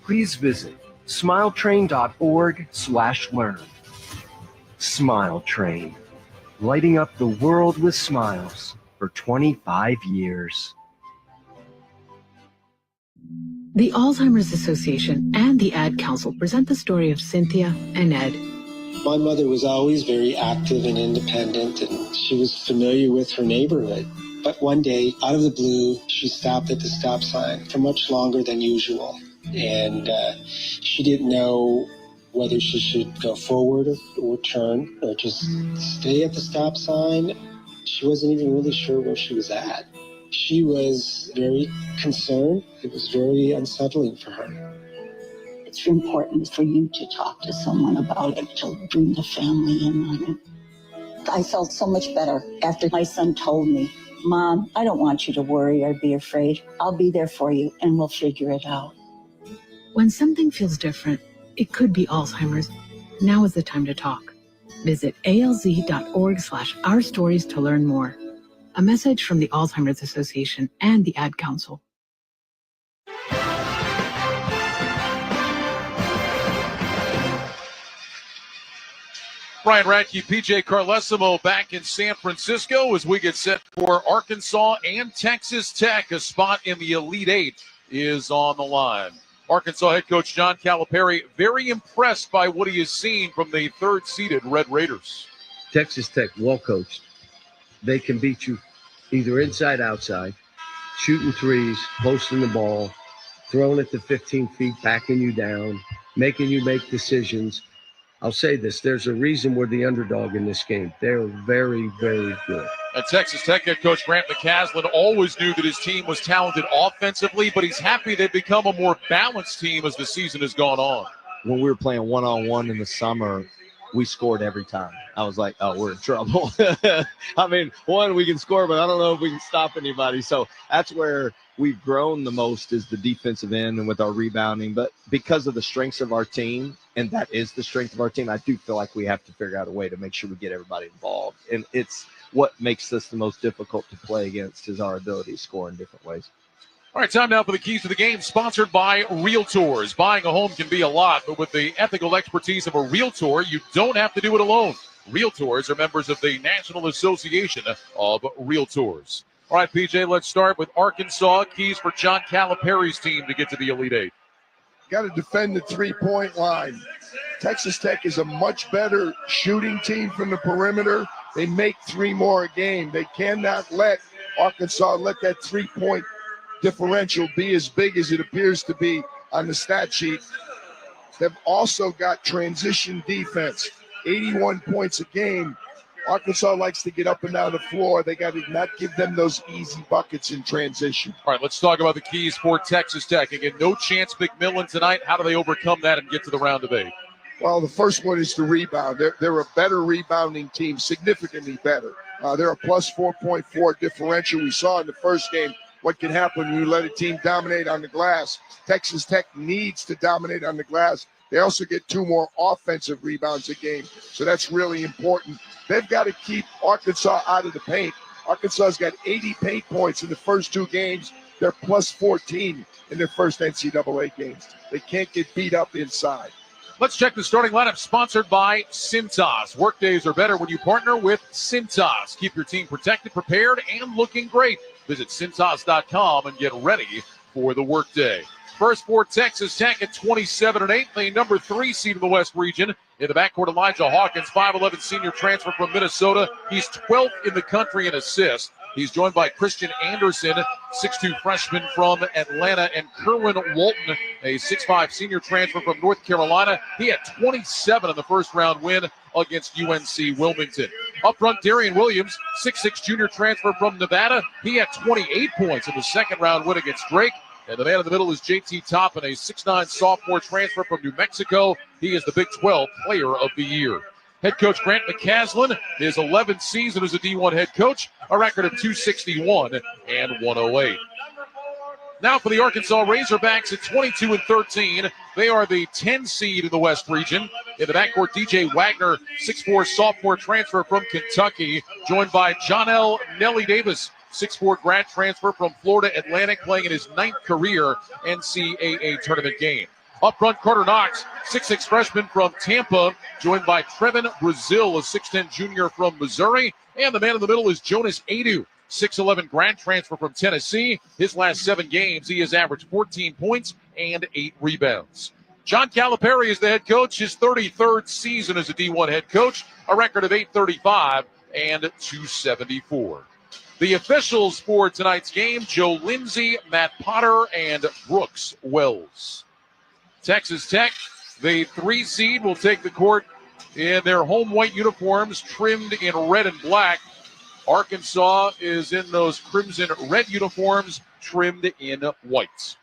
please visit smiletrain.org/learn. Smile Train, lighting up the world with smiles for 25 years. The Alzheimer's Association and the Ad Council present the story of Cynthia and Ed. My mother was always very active and independent, and she was familiar with her neighborhood. But one day, out of the blue, she stopped at the stop sign for much longer than usual. And she didn't know whether she should go forward or turn or just stay at the stop sign. She wasn't even really sure where she was at. She was very concerned. It was very unsettling for her. It's important for you to talk to someone about it, to bring the family in on it. I felt so much better after my son told me, Mom, I don't want you to worry or be afraid. I'll be there for you and we'll figure it out. When something feels different, it could be Alzheimer's. Now is the time to talk. Visit alz.org/ourstories to learn more. A message from the Alzheimer's Association and the Ad Council. Brian Radke, PJ Carlesimo back in San Francisco as we get set for Arkansas and Texas Tech. A spot in the Elite Eight is on the line. Arkansas head coach John Calipari very impressed by what he has seen from the third-seeded Red Raiders. Texas Tech, well coached. They can beat you either inside, outside, shooting threes, posting the ball, throwing it to 15 feet, backing you down, making you make decisions. I'll say this, there's a reason we're the underdog in this game. They're very, very good. And Texas Tech head coach Grant McCasland always knew that his team was talented offensively, but he's happy they've become a more balanced team as the season has gone on. When we were playing one-on-one in the summer, we scored every time. I was like, oh, we're in trouble. I mean, one, we can score, but I don't know if we can stop anybody. So that's where we've grown the most, is the defensive end and with our rebounding. But because of the strengths of our team, and that is the strength of our team, I do feel like we have to figure out a way to make sure we get everybody involved. And it's what makes us the most difficult to play against, is our ability to score in different ways. All right, time now for the keys to the game, sponsored by Realtors. Buying a home can be a lot, but with the ethical expertise of a Realtor, you don't have to do it alone. Realtors are members of the National Association of Realtors. All right, PJ, let's start with Arkansas. Keys for John Calipari's team to get to the Elite Eight. Got to defend the three-point line. Texas Tech is a much better shooting team from the perimeter. They make three more a game. They cannot let Arkansas let that three-point differential be as big as it appears to be on the stat sheet. They've also got transition defense, 81 points a game. Arkansas likes to get up and down the floor. They got to not give them those easy buckets in transition. All right, let's talk about the keys for Texas Tech. Again, no Chance McMillan tonight. How do they overcome that and get to the round of 8? Well, the first one is the rebound. They're a better rebounding team, significantly better. They're a plus 4.4 differential. We saw in the first game what can happen when you let a team dominate on the glass. Texas Tech needs to dominate on the glass. They also get 2 more offensive rebounds a game, so that's really important. They've got to keep Arkansas out of the paint. Arkansas's got 80 paint points in the first 2 games. They're plus 14 in their first NCAA games. They can't get beat up inside. Let's check the starting lineup, sponsored by Cintas. Workdays are better when you partner with Cintas. Keep your team protected, prepared, and looking great. Visit Cintas.com and get ready for the workday. First for Texas Tech at 27-8, the number 3 seed in the West region. In the backcourt, Elijah Hawkins, 5'11" senior transfer from Minnesota. He's 12th in the country in assists. He's joined by Christian Anderson, 6'2" freshman from Atlanta, and Kerwin Walton, a 6'5" senior transfer from North Carolina. He had 27 in the first-round win against UNC Wilmington. Up front, Darian Williams, 6'6" junior transfer from Nevada. He had 28 points in the second-round win against Drake. And the man in the middle is JT Toppin, a 6'9" sophomore transfer from New Mexico. He is the Big 12 Player of the Year. Head coach Grant McCasland, his 11th season as a D1 head coach, a record of 261 and 108. Now for the Arkansas Razorbacks at 22-13. They are the 10 seed in the West region. In the backcourt, DJ Wagner, 6'4" sophomore transfer from Kentucky, joined by Jonell Nelly Davis, 6'4" grad transfer from Florida Atlantic, playing in his 9th career NCAA tournament game. Up front, Carter Knox, 6'6" freshman from Tampa, joined by Trevin Brazil, a 6'10" junior from Missouri. And the man in the middle is Jonas Adu, 6'11" grad transfer from Tennessee. His last 7 games, he has averaged 14 points and 8 rebounds. John Calipari is the head coach, his 33rd season as a D1 head coach, a record of 835 and 274. The officials for tonight's game, Joe Lindsay, Matt Potter, and Brooks Wells. Texas Tech, the 3 seed, will take the court in their home white uniforms trimmed in red and black. Arkansas is in those crimson red uniforms trimmed in white.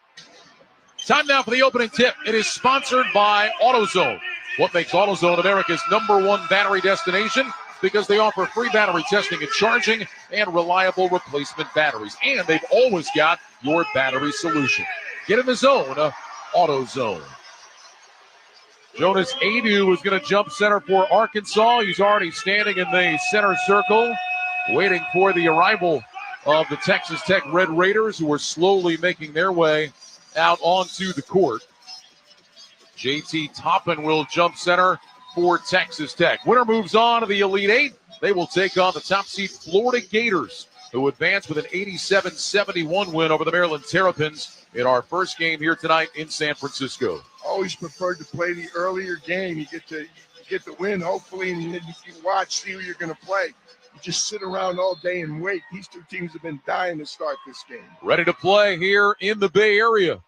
Time now for the opening tip. It is sponsored by AutoZone. What makes AutoZone America's #1 battery destination? Because they offer free battery testing and charging and reliable replacement batteries. And they've always got your battery solution. Get in the zone, AutoZone. Jonas Adu is going to jump center for Arkansas. He's already standing in the center circle, waiting for the arrival of the Texas Tech Red Raiders, who are slowly making their way out onto the court. JT Toppin will jump center for Texas Tech. Winner moves on to the Elite Eight. They will take on the top seed Florida Gators, who advance with an 87-71 win over the Maryland Terrapins in our first game here tonight in San Francisco. Always preferred to play the earlier game. You get the win, hopefully, and then you can watch, see who you're going to play. You just sit around all day and wait. These 2 teams have been dying to start this game. Ready to play here in the Bay Area.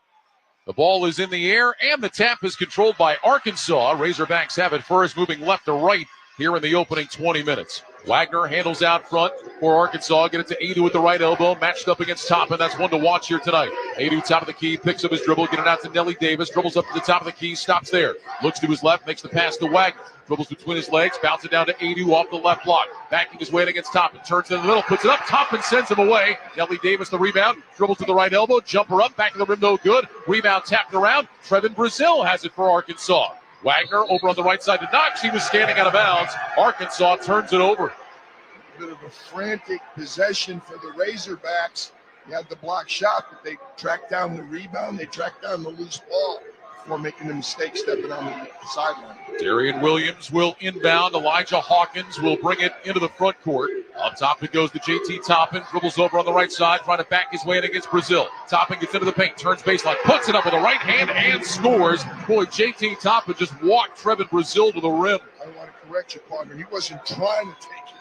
The ball is in the air, and the tap is controlled by Arkansas. Razorbacks have it first, moving left to right here in the opening 20 minutes. Wagner handles out front for Arkansas. Get it to Adu with the right elbow, matched up against Toppin. That's one to watch here tonight. Adu, top of the key, picks up his dribble, get it out to Nelly Davis, dribbles up to the top of the key, stops there. Looks to his left, makes the pass to Wagner. Dribbles between his legs, bounces it down to Adu off the left block. Backing his way against Toppin, turns in the middle, puts it up. Toppin sends him away. Nelly Davis the rebound, dribbles to the right elbow, jumper up, back of the rim, no good. Rebound tapped around. Trevin Brazil has it for Arkansas. Wagner over on the right side to Knox. He was standing out of bounds. Arkansas turns it over. A bit of a frantic possession for the Razorbacks. They had the block shot, but they tracked down the rebound. They tracked down the loose ball before making the mistake stepping on the sideline. Darian Williams will inbound. Elijah Hawkins will bring it into the front court. On top it goes to JT Toppin. Dribbles over on the right side, trying to back his way in against Brazil. Toppin gets into the paint, turns baseline, puts it up with the right hand and scores. Boy, JT Toppin just walked Trevin Brazil to the rim. I want to correct you, partner. He wasn't trying to take it.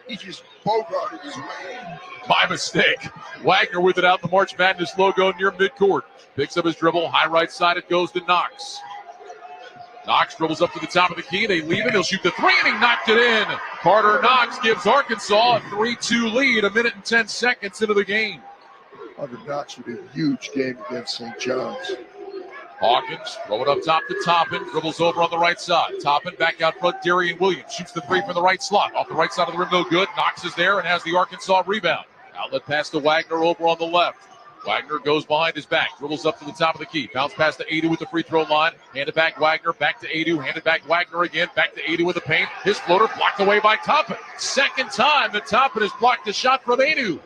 He just bogarted his way in. My mistake. Wagner with it out in the March Madness logo near midcourt. Picks up his dribble. High right side. It goes to Knox. Knox dribbles up to the top of the key. They leave it. He'll shoot the 3, and he knocked it in. Carter Knox gives Arkansas a 3-2 lead, 1 minute and 10 seconds into the game. Carter Knox with a huge game against St. John's. Hawkins, throw it up top to Toppin, dribbles over on the right side. Toppin back out front, Darian Williams shoots the 3 from the right slot. Off the right side of the rim, no good. Knox is there and has the Arkansas rebound. Outlet pass to Wagner over on the left. Wagner goes behind his back, dribbles up to the top of the key. Bounce pass to Adu with the free throw line. Hand it back Wagner, back to Adu. Hand it back Wagner again, back to Adu with the paint. His floater blocked away by Toppin. Second time that Toppin has blocked a shot from Adu.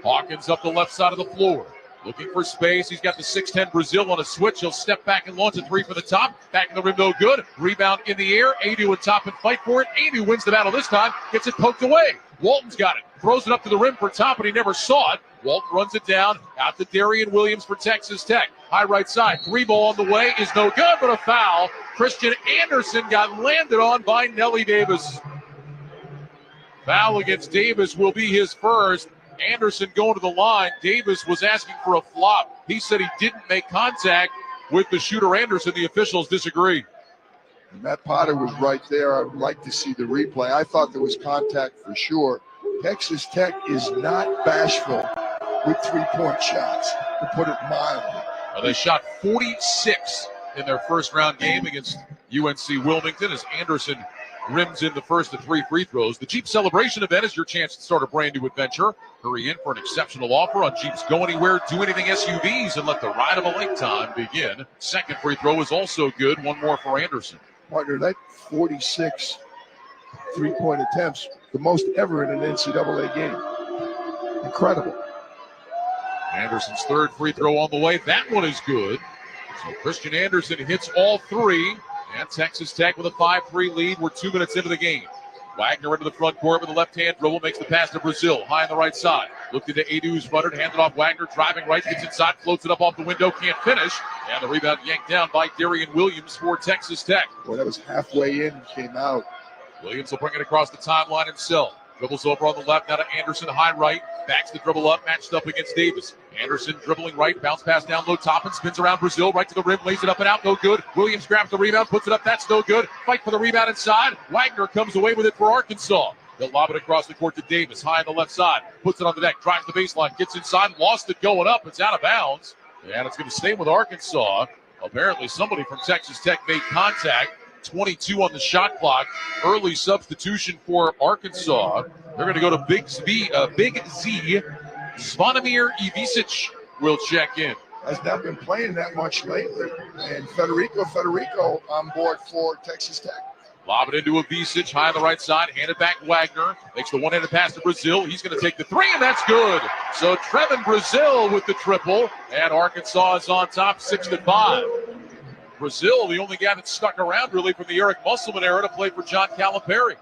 Hawkins up the left side of the floor. Looking for space. He's got the 6'10 Brazil on a switch. He'll step back and launch a 3 from the top. Back in the rim, no good. Rebound in the air. Adu and Toppin fight for it. Adu wins the battle this time. Gets it poked away. Walton's got it. Throws it up to the rim for Toppin. He never saw it. Walton runs it down. Out to Darian Williams for Texas Tech. High right side. 3 ball on the way is no good, but a foul. Christian Anderson got landed on by Nelly Davis. Foul against Davis will be his first. Anderson going to the line. Davis was asking for a flop. He said he didn't make contact with the shooter Anderson. The officials disagree. Matt Potter was right there. I would like to see the replay. I thought there was contact for sure. Texas Tech is not bashful with 3-point shots, to put it mildly. They shot 46 in their first round game against UNC Wilmington as Anderson rims in the first of 3 free throws. The Jeep Celebration event is your chance to start a brand new adventure. Hurry in for an exceptional offer on Jeep's Go Anywhere, Do Anything SUVs and let the ride of a lifetime begin. Second free throw is also good. 1 more for Anderson. Partner, that 46 3-point attempts, the most ever in an NCAA game. Incredible. Anderson's third free throw on the way. That one is good. So Christian Anderson hits all three, and Texas Tech with a 5-3 lead. We're 2 minutes into the game. Wagner into the front court with a left-hand dribble, makes the pass to Brazil, high on the right side. Looked into Adu, who's ruttered, handed off Wagner, driving right, gets inside, floats it up off the window, can't finish. And the rebound yanked down by Darian Williams for Texas Tech. Boy, that was halfway in, came out. Williams will bring it across the timeline himself. Dribbles over on the left, now to Anderson, high right. Backs the dribble up, matched up against Davis. Anderson dribbling right, bounce pass down low, Toppin spins around Brazil, right to the rim, lays it up and out, no good. Williams grabs the rebound, puts it up, that's no good. Fight for the rebound inside. Wagner comes away with it for Arkansas. They'll lob it across the court to Davis, high on the left side. Puts it on the deck, drives the baseline, gets inside, lost it going up. It's out of bounds. And it's going to stay with Arkansas. Apparently somebody from Texas Tech made contact. 22 on the shot clock. Early substitution for Arkansas. They're going to go to Big Z. Zvonimir Ivisic will check in. Has not been playing that much lately. And Federico on board for Texas Tech. Lob it into Ivisic, high on the right side. Hand it back Wagner. Makes the one-handed pass to Brazil. He's going to take the three, and that's good. So Trevin Brazil with the triple. And Arkansas is on top, 6-5. Brazil, the only guy that stuck around really from the Eric Musselman era to play for John Calipari.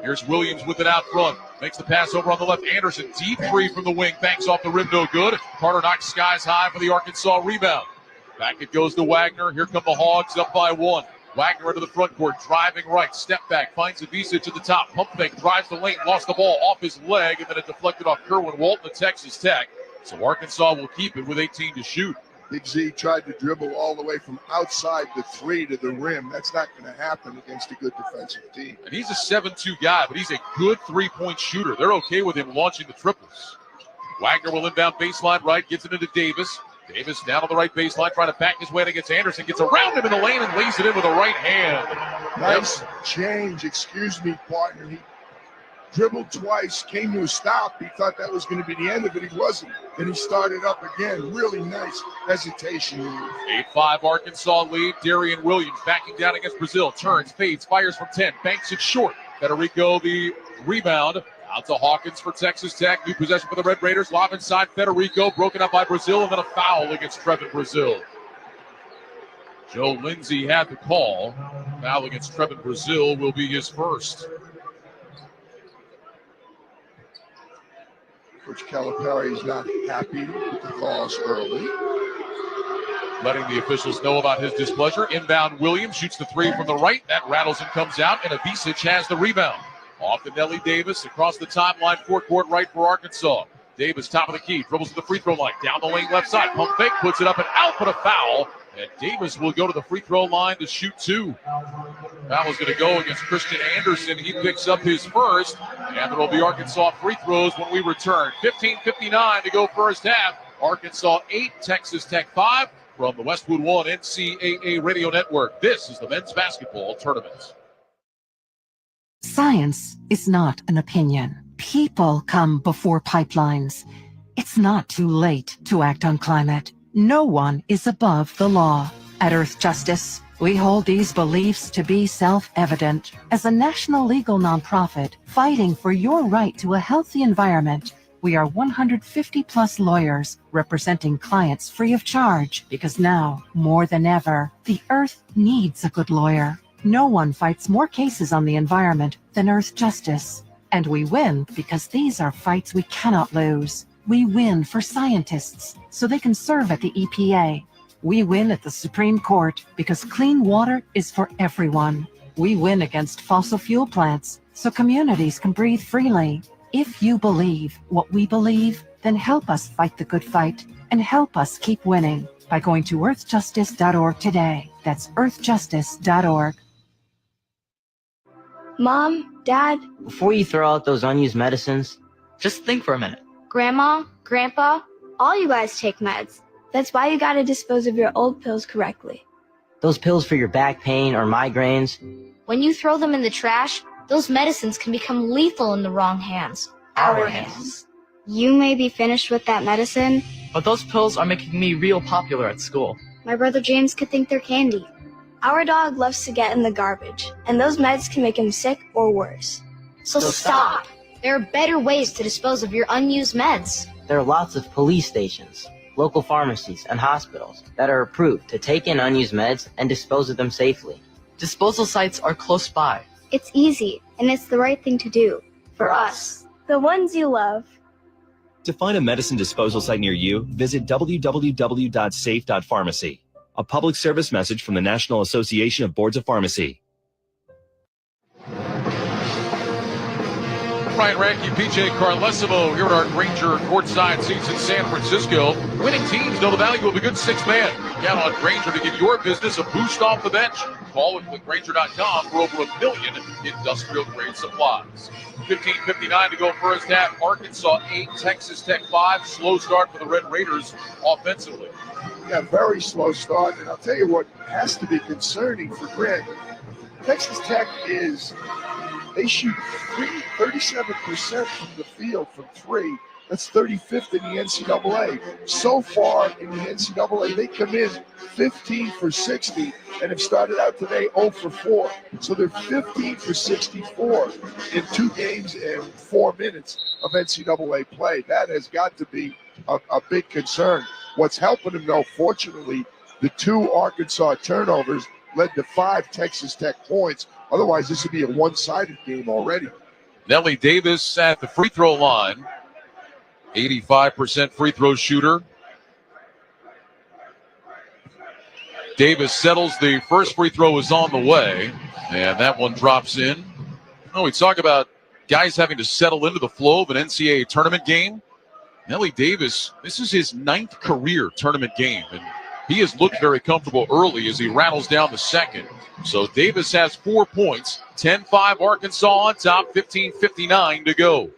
Here's Williams with it out front. Makes the pass over on the left. Anderson, deep three from the wing. Banks off the rim, no good. Carter knocks skies high for the Arkansas rebound. Back it goes to Wagner. Here come the Hogs up by one. Wagner into the front court, driving right. Step back, finds Ivisic at the top. Pump fake, drives the lane, lost the ball off his leg, and then it deflected off Kerwin Walton of Texas Tech. So Arkansas will keep it with 18 to shoot. Big Z tried to dribble all the way from outside the three to the rim. That's not going to happen against a good defensive team. And he's a 7-2 guy, but he's a good three-point shooter. They're okay with him launching the triples. Wagner will inbound baseline right, gets it into Davis. Davis down on the right baseline, trying to back his way against Anderson. Gets around him in the lane and lays it in with a right hand. Nice change, excuse me, partner. He dribbled twice, came to a stop. He thought that was going to be the end of it. He wasn't. And he started up again. Really nice hesitation. 8-5 Arkansas lead. Darian Williams backing down against Brazil. Turns, fades, fires from 10. Banks it short. Federico the rebound. Out to Hawkins for Texas Tech. New possession for the Red Raiders. Lob inside Federico. Broken up by Brazil. And then a foul against Trevin Brazil. Joe Lindsay had the call. Foul against Trevin Brazil will be his first. Coach Calipari is not happy with the calls early. Letting the officials know about his displeasure. Inbound Williams shoots the three from the right. That rattles and comes out, and Ivisic has the rebound. Off to Nelly Davis across the timeline, forecourt right for Arkansas. Davis, top of the key, dribbles to the free throw line. Down the lane left side. Pump fake, puts it up and out, but a foul. And Davis will go to the free throw line to shoot two. Foul is going to go against Christian Anderson. He picks up his first. And there will be Arkansas free throws when we return. 15:59 to go first half. Arkansas 8, Texas Tech 5. From the Westwood One NCAA Radio Network, this is the men's basketball tournament. Science is not an opinion. People come before pipelines. It's not too late to act on climate. No one is above the law. At Earth Justice, we hold these beliefs to be self-evident. As a national legal nonprofit fighting for your right to a healthy environment, we are 150-plus lawyers representing clients free of charge because now, more than ever, the Earth needs a good lawyer. No one fights more cases on the environment than Earth Justice. And we win because these are fights we cannot lose. We win for scientists so they can serve at the EPA. We win at the Supreme Court because clean water is for everyone. We win against fossil fuel plants so communities can breathe freely. If you believe what we believe, then help us fight the good fight and help us keep winning by going to earthjustice.org today. That's earthjustice.org. Mom, Dad. Before you throw out those unused medicines, just think for a minute. Grandma, Grandpa, all you guys take meds. That's why you gotta dispose of your old pills correctly. Those pills for your back pain or migraines. When you throw them in the trash, those medicines can become lethal in the wrong hands. Our hands. You may be finished with that medicine, but those pills are making me real popular at school. My brother James could think they're candy. Our dog loves to get in the garbage, and those meds can make him sick or worse. So stop. There are better ways to dispose of your unused meds. There are lots of police stations. local pharmacies, and hospitals that are approved to take in unused meds and dispose of them safely. Disposal sites are close by. It's easy, and it's the right thing to do. For us. The ones you love. To find a medicine disposal site near you, visit www.safe.pharmacy. A public service message from the National Association of Boards of Pharmacy. Ryan Radke, PJ Carlesimo here at our Granger courtside seats in San Francisco. Winning teams know the value of a good six-man. Count on Granger to give your business a boost off the bench. Call and click Granger.com for over 1 million industrial-grade supplies. 15:59 to go first half. Arkansas 8, Texas Tech 5. Slow start for the Red Raiders offensively. Yeah, very slow start. And I'll tell you what has to be concerning for Grant. Texas Tech they shoot 37% from the field from three. That's 35th in the NCAA. So far in the NCAA, they come in 15 for 60 and have started out today 0 for 4. So they're 15 for 64 in 2 games and 4 minutes of NCAA play. That has got to be a big concern. What's helping them, though, fortunately, the 2 Arkansas turnovers led to 5 Texas Tech points. Otherwise, this would be a one-sided game already. Nellie Davis at the free throw line. 85% free throw shooter. Davis settles. The first free throw is on the way, and that one drops in. Oh, we talk about guys having to settle into the flow of an NCAA tournament game. Nellie Davis, this is his 9th career tournament game, and he has looked very comfortable early as he rattles down the second. So Davis has 4 points, 10-5 Arkansas on top, 15:59 to go.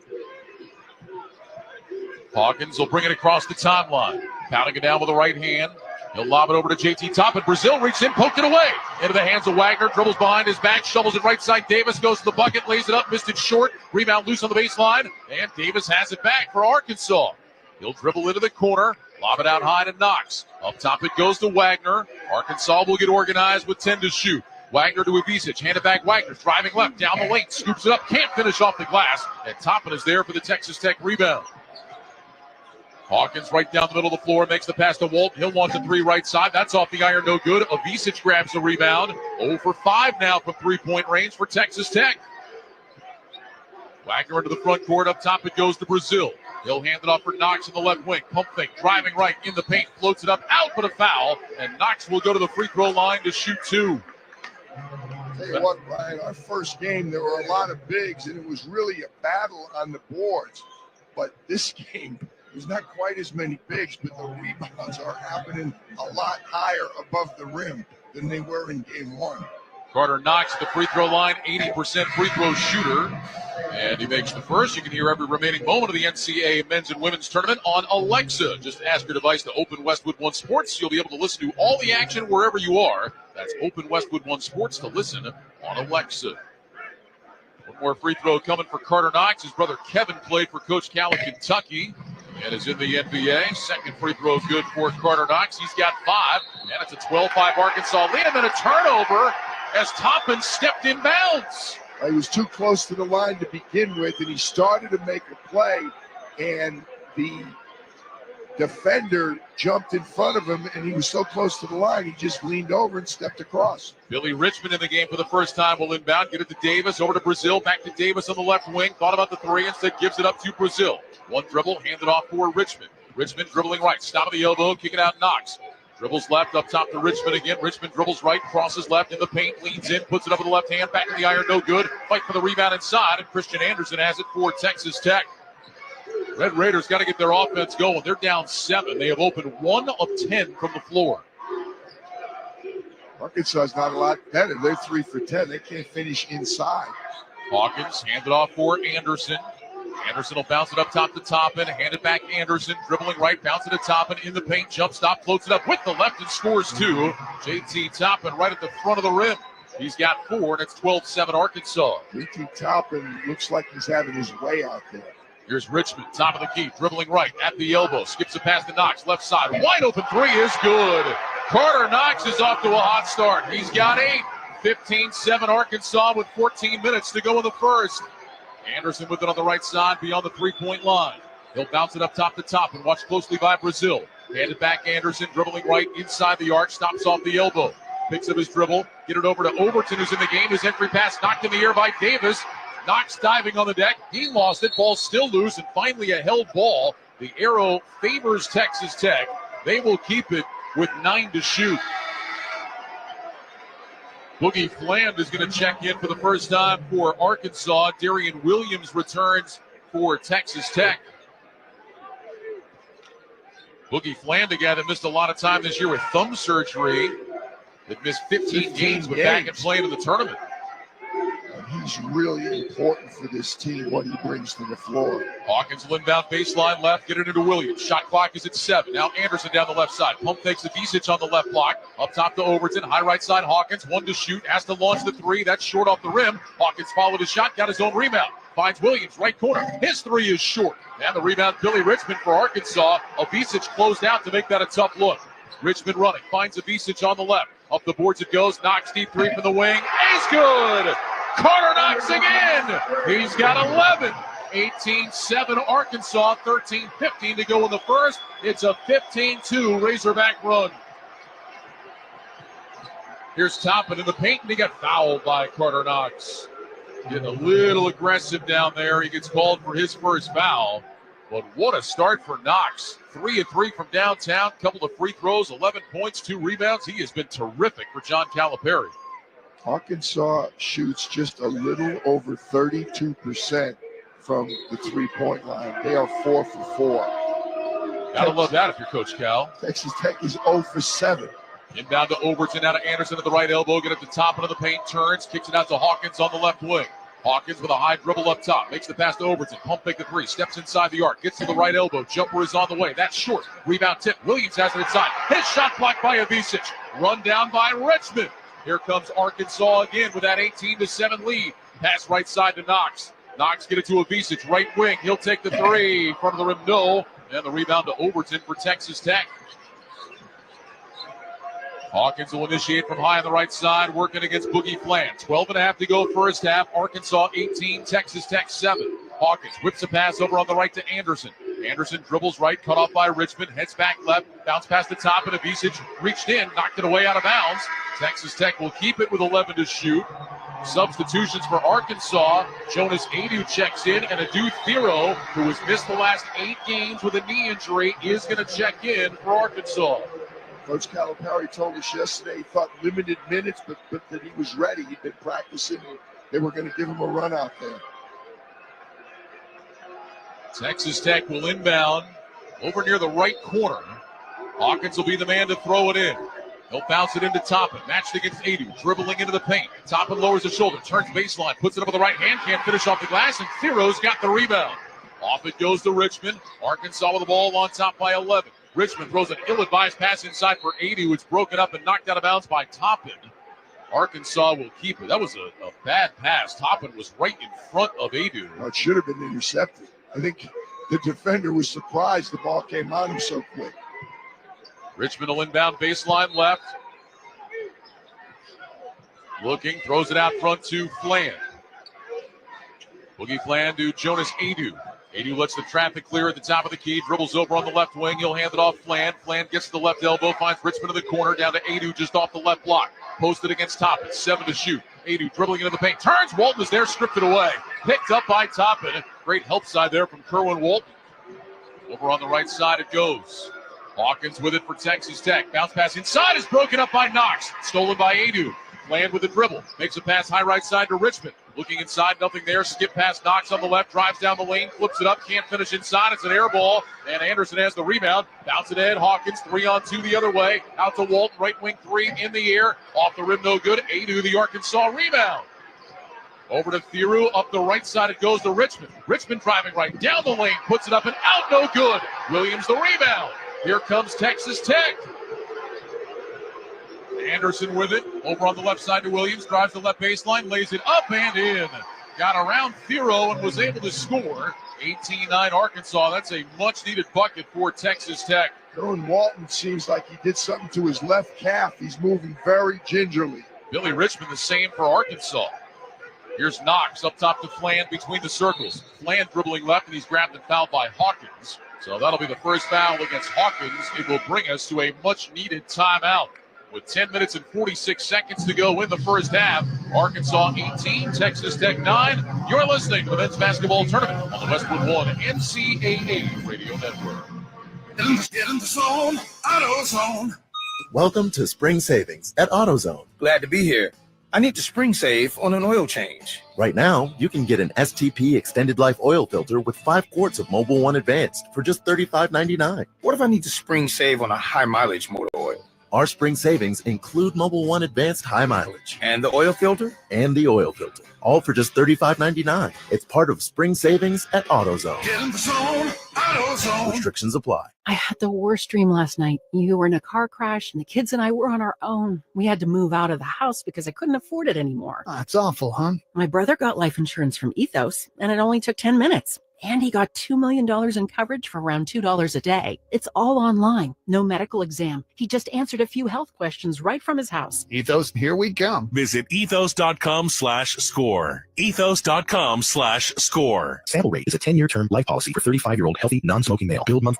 Hawkins will bring it across the timeline, pounding it down with the right hand. He'll lob it over to JT Toppin. Brazil reaches in, poked it away. Into the hands of Wagner, dribbles behind his back, shovels it right side. Davis goes to the bucket, lays it up, missed it short. Rebound loose on the baseline, and Davis has it back for Arkansas. He'll dribble into the corner, lob it out high to Knox. Up top it goes to Wagner. Arkansas will get organized with 10 to shoot. Wagner to Ivisic, hand it back. Wagner driving left, down the lane, scoops it up, can't finish off the glass, and Toppin is there for the Texas Tech rebound. Hawkins right down the middle of the floor, makes the pass to Walton. He'll launch a 3 right side. That's off the iron, no good. Ivisic grabs the rebound. 0 for 5 now from 3-point range for Texas Tech. Wagner into the front court. Up top it goes to Brazil. He'll hand it off for Knox in the left wing. Pump fake, driving right in the paint, floats it up, out, but a foul. And Knox will go to the free throw line to shoot 2. Tell you what, Ryan, our first game, there were a lot of bigs, and it was really a battle on the boards. But this game, there's not quite as many bigs, but the rebounds are happening a lot higher above the rim than they were in game 1. Carter Knox at the free throw line, 80% free throw shooter. And he makes the first. You can hear every remaining moment of the NCAA men's and women's tournament on Alexa. Just ask your device to open Westwood One Sports. You'll be able to listen to all the action wherever you are. That's open Westwood One Sports to listen on Alexa. One more free throw coming for Carter Knox. His brother Kevin played for Coach Cal in Kentucky and is in the NBA. Second free throw good for Carter Knox. He's got 5, and it's a 12-5 Arkansas lead. And then a turnover as Toppin stepped in bounds. He was too close to the line to begin with, and he started to make a play, and the defender jumped in front of him, and he was so close to the line, he just leaned over and stepped across. Billy Richmond in the game for the first time will inbound, get it to Davis, over to Brazil, back to Davis on the left wing, thought about the 3, instead gives it up to Brazil. One dribble, hand it off for Richmond. Richmond dribbling right, stop of the elbow, kick it out, Knox. Dribbles left, up top to Richmond again. Richmond dribbles right, crosses left in the paint, leans in, puts it up with the left hand, back to the iron, no good. Fight for the rebound inside, and Christian Anderson has it for Texas Tech. Red Raiders got to get their offense going. They're down 7. They have opened 1 of 10 from the floor. Arkansas is not a lot better. They're 3 for 10. They can't finish inside. Hawkins hand it off for Anderson. Anderson will bounce it up top to Toppin. Hand it back Anderson. Dribbling right, bounce it to Toppin in the paint. Jump stop, floats it up with the left and scores 2. JT Toppin right at the front of the rim. He's got 4, and it's 12-7 Arkansas. JT Toppin looks like he's having his way out there. Here's Richmond, top of the key, dribbling right at the elbow. Skips it past the Knox, left side. Wide open 3 is good. Carter Knox is off to a hot start. He's got 8. 15-7 Arkansas with 14 minutes to go in the first. Anderson with it on the right side beyond the 3-point line. He'll bounce it up top to top and watch closely by Brazil. Handed back Anderson, dribbling right inside the arc, stops off the elbow. Picks up his dribble, get it over to Overton, who's in the game. His entry pass knocked in the air by Davis. Knox diving on the deck. He lost it. Ball still loose, and finally a held ball. The arrow favors Texas Tech. They will keep it with 9 to shoot. Boogie Fland is going to check in for the first time for Arkansas. Darian Williams returns for Texas Tech. Boogie Fland, again, that missed a lot of time this year with thumb surgery. That missed 15 games, but back and playing in the tournament. He's really important for this team, what he brings to the floor. Hawkins will inbound baseline left, get it into Williams. Shot clock is at 7. Now Anderson down the left side. Pump fakes the Visich on the left block. Up top to Overton. High right side, Hawkins. 1 to shoot. Has to launch the 3. That's short off the rim. Hawkins followed his shot. Got his own rebound. Finds Williams, right corner. His 3 is short. And the rebound, Billy Richmond for Arkansas. Visich closed out to make that a tough look. Richmond running. Finds Visich on the left. Up the boards it goes. Knocks deep 3 from the wing. Is good. Carter Knox again. He's got 11. 18-7 Arkansas. 13-15 to go in the first. It's a 15-2 Razorback run. Here's Toppin in the paint, and he got fouled by Carter Knox. Getting a little aggressive down there. He gets called for his first foul. But what a start for Knox. 3 of 3 from downtown. Couple of free throws, 11 points, 2 rebounds. He has been terrific for John Calipari. Arkansas shoots just a little over 32% from the three-point line. They are 4 for 4. Gotta love that if you're Coach Cal. Texas Tech is 0 for 7. Inbound to Overton, out to Anderson at the right elbow. Get at the top into the paint, turns, kicks it out to Hawkins on the left wing. Hawkins with a high dribble up top. Makes the pass to Overton. Pump fake the 3. Steps inside the arc. Gets to the right elbow. Jumper is on the way. That's short. Rebound tip. Williams has it inside. His shot blocked by Visich. Run down by Richmond. Here comes Arkansas again with that 18-7 lead. Pass right side to Knox. Knox get it to Visich. Right wing. He'll take the 3. Front of the rim, no. And the rebound to Overton for Texas Tech. Hawkins will initiate from high on the right side, working against Boogie Fland. 12.5 to go first half. Arkansas 18, Texas Tech 7. Hawkins whips a pass over on the right to Anderson. Anderson dribbles right, cut off by Richmond, heads back left, bounce past the top, and Visich reached in, knocked it away out of bounds. Texas Tech will keep it with 11 to shoot. Substitutions for Arkansas. Jonas Adu checks in, and Adu Thero, who has missed the last 8 games with a knee injury, is going to check in for Arkansas. Coach Calipari told us yesterday he thought limited minutes, but that he was ready. He'd been practicing. They were going to give him a run out there. Texas Tech will inbound over near the right corner. Hawkins will be the man to throw it in. He'll bounce it into Toppin. Matched against Adu. Dribbling into the paint. Toppin lowers the shoulder. Turns baseline. Puts it up with the right hand. Can't finish off the glass. And Thero's got the rebound. Off it goes to Richmond. Arkansas with the ball on top by 11. Richmond throws an ill-advised pass inside for Adu. It's broken up and knocked out of bounds by Toppin. Arkansas will keep it. That was a bad pass. Toppin was right in front of Adu. Well, it should have been intercepted. I think the defender was surprised the ball came on him so quick. Richmond will inbound baseline left. Looking, throws it out front to Fland. Boogie Fland to Jonas Adu. Adu lets the traffic clear at the top of the key, dribbles over on the left wing. He'll hand it off Fland. Fland gets to the left elbow, finds Richmond in the corner, down to Adu just off the left block. Posted against Toppin, 7 to shoot. Adu dribbling into the paint, turns, Walton is there, stripped it away. Picked up by Toppin. Great help side there from Kerwin Walton. Over on the right side it goes. Hawkins with it for Texas Tech. Bounce pass inside is broken up by Knox. Stolen by Adu. Fland with the dribble. Makes a pass high right side to Richmond. Looking inside, nothing there. Skip past Knox on the left. Drives down the lane. Flips it up. Can't finish inside. It's an air ball. And Anderson has the rebound. Bounce it in. Hawkins 3-on-2 the other way. Out to Walton. Right wing 3 in the air. Off the rim, no good. Adu the Arkansas rebound. Over to Thiru. Up the right side it goes to Richmond. Richmond driving right down the lane. Puts it up and out. No good. Williams the rebound. Here comes Texas Tech. Anderson with it. Over on the left side to Williams. Drives the left baseline. Lays it up and in. Got around Thero and was able to score. 18-9 Arkansas. That's a much-needed bucket for Texas Tech. Kerwin Walton seems like he did something to his left calf. He's moving very gingerly. Billy Richmond the same for Arkansas. Here's Knox up top to Fland between the circles. Fland dribbling left, and he's grabbed and fouled by Hawkins. So that'll be the first foul against Hawkins. It will bring us to a much-needed timeout. With 10 minutes and 46 seconds to go in the first half, Arkansas 18, Texas Tech 9. You're listening to the men's basketball tournament on the Westwood One NCAA Radio Network. Get in the zone, AutoZone. Welcome to Spring Savings at AutoZone. Glad to be here. I need to spring save on an oil change. Right now, you can get an STP Extended Life Oil Filter with 5 quarts of Mobil 1 Advanced for just $35.99. What if I need to spring save on a high mileage motor oil? Our spring savings include Mobil 1 Advanced High Mileage. And the oil filter? And the oil filter. All for just $35.99. It's part of Spring Savings at AutoZone. Get in the zone, AutoZone. Restrictions apply. I had the worst dream last night. You were in a car crash and the kids and I were on our own. We had to move out of the house because I couldn't afford it anymore. That's awful, huh? My brother got life insurance from Ethos and it only took 10 minutes. And he got $2 million in coverage for around $2 a day. It's all online. No medical exam. He just answered a few health questions right from his house. Ethos, here we come. Visit ethos.com/score. Ethos.com/score. Sample rate is a 10-year term life policy for 35-year-old healthy, non-smoking male. Build month.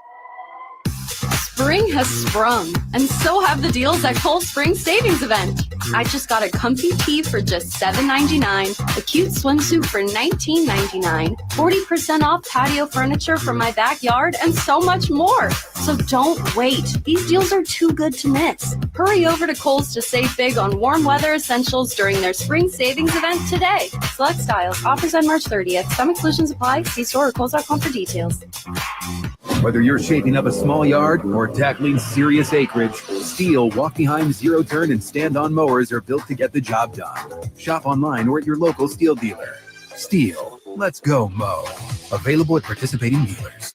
Spring has sprung, and so have the deals at Cold Spring Savings Event. I just got a comfy tee for just $7.99, a cute swimsuit for $19.99, 40% off patio furniture for my backyard, and so much more. So don't wait. These deals are too good to miss. Hurry over to Kohl's to save big on warm weather essentials during their Spring Savings Event today. Select styles. Offers on March 30th. Some exclusions apply. See store or Kohls.com for details. Whether you're shaping up a small yard or tackling serious acreage, Steel walk-behind zero-turn and stand-on mowers are built to get the job done. Shop online or at your local Steel dealer. Steel, let's go mow. Available at participating dealers.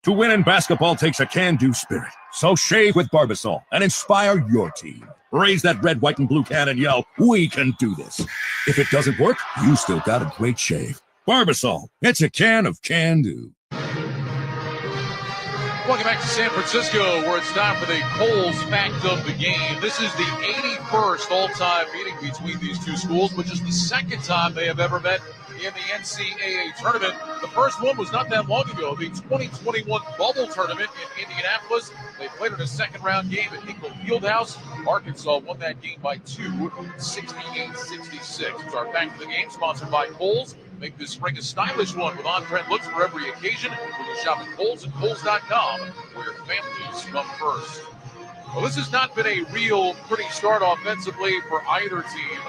To win in basketball takes a can-do spirit. So shave with Barbasol and inspire your team. Raise that red, white, and blue can and yell, "We can do this." If it doesn't work, you still got a great shave. Barbasol, it's a can of can-do. Welcome back to San Francisco, where it's time for the Kohl's Fact of the Game. This is the 81st all-time meeting between these two schools, which is the second time they have ever met in the NCAA tournament. The first one was not that long ago, the 2021 bubble tournament in Indianapolis. They played in a second-round game at Hinkle Fieldhouse. Arkansas won that game by 2, 68-66. It's our Fact of the Game, sponsored by Kohl's. Make this spring a stylish one with on-trend looks for every occasion. You can shop at Kohl's and Kohls.com, where families come first. Well, this has not been a real pretty start offensively for either team.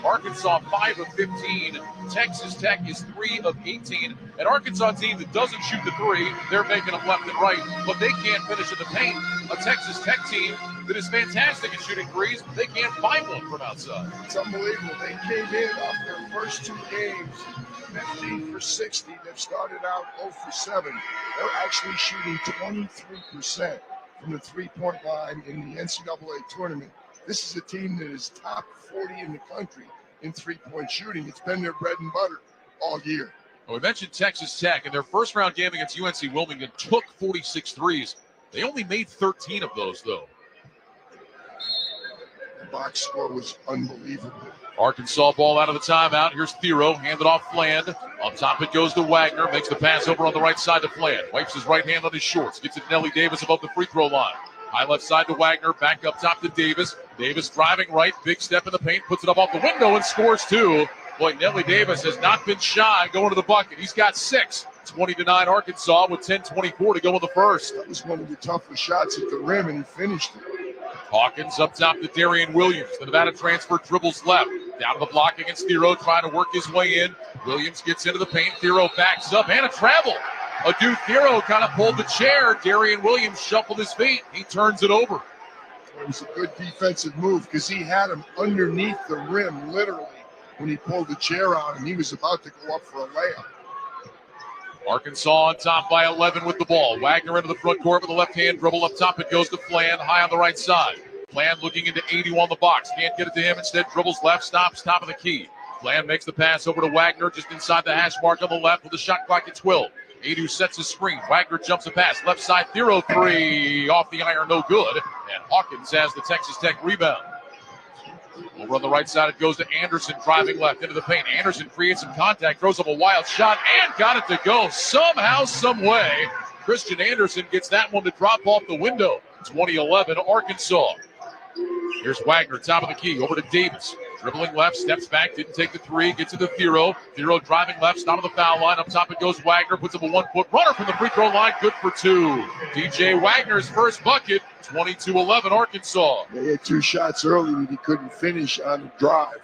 Arkansas 5 of 15. Texas Tech is 3 of 18. An Arkansas team that doesn't shoot the three, they're making them left and right, but they can't finish in the paint. A Texas Tech team that is fantastic at shooting threes, but they can't find one from outside. It's unbelievable. They came in off their first 2 games, 15 for 60. They've started out 0 for 7. They're actually shooting 23% from the three-point line in the NCAA tournament. This is a team that is top 40 in the country in three-point shooting. It's been their bread and butter all year. Well, we mentioned Texas Tech. In their first-round game against UNC Wilmington, took 46 threes. They only made 13 of those, though. The box score was unbelievable. Arkansas ball out of the timeout. Here's Thero, handed off Fland. On top it goes to Wagner. Makes the pass over on the right side to Fland. Wipes his right hand on his shorts. Gets it to Nelly Davis above the free throw line. High left side to Wagner. Back up top to Davis. Davis driving right. Big step in the paint. Puts it up off the window and scores 2. Boy, Nelly Davis has not been shy going to the bucket. He's got 6. 20-9 Arkansas with 10:24 to go in the first. That was one of the toughest shots at the rim, and he finished it. Hawkins up top to Darian Williams. The Nevada transfer dribbles left. Down to the block against Thero, trying to work his way in. Williams gets into the paint. Thero backs up, and a travel. Adu Thero kind of pulled the chair. Darian Williams shuffled his feet. He turns it over. It was a good defensive move because he had him underneath the rim, literally, when he pulled the chair on him. He was about to go up for a layup. Arkansas on top by 11 with the ball. Wagner into the front court with a left-hand dribble up top. It goes to Fland, high on the right side. Fland looking into 80 on the box. Can't get it to him. Instead, dribbles left, stops, top of the key. Fland makes the pass over to Wagner just inside the hash mark on the left with the shot clock at 12. Adu sets his screen. Wagner jumps a pass. Left side, Thero 3. Off the iron, no good. And Hawkins has the Texas Tech rebound. Over on the right side, it goes to Anderson driving left into the paint. Anderson creates some contact, throws up a wild shot, and got it to go somehow, some way. Christian Anderson gets that one to drop off the window. 2011 Arkansas. Here's Wagner, top of the key, over to Davis. Dribbling left, steps back, didn't take the three, gets to the Thero. Thero driving left, stop of the foul line. Up top it goes Wagner, puts up a 1-foot runner from the free throw line, good for two. DJ Wagner's first bucket, 22-11 Arkansas. They had 2 shots early that he couldn't finish on the drive.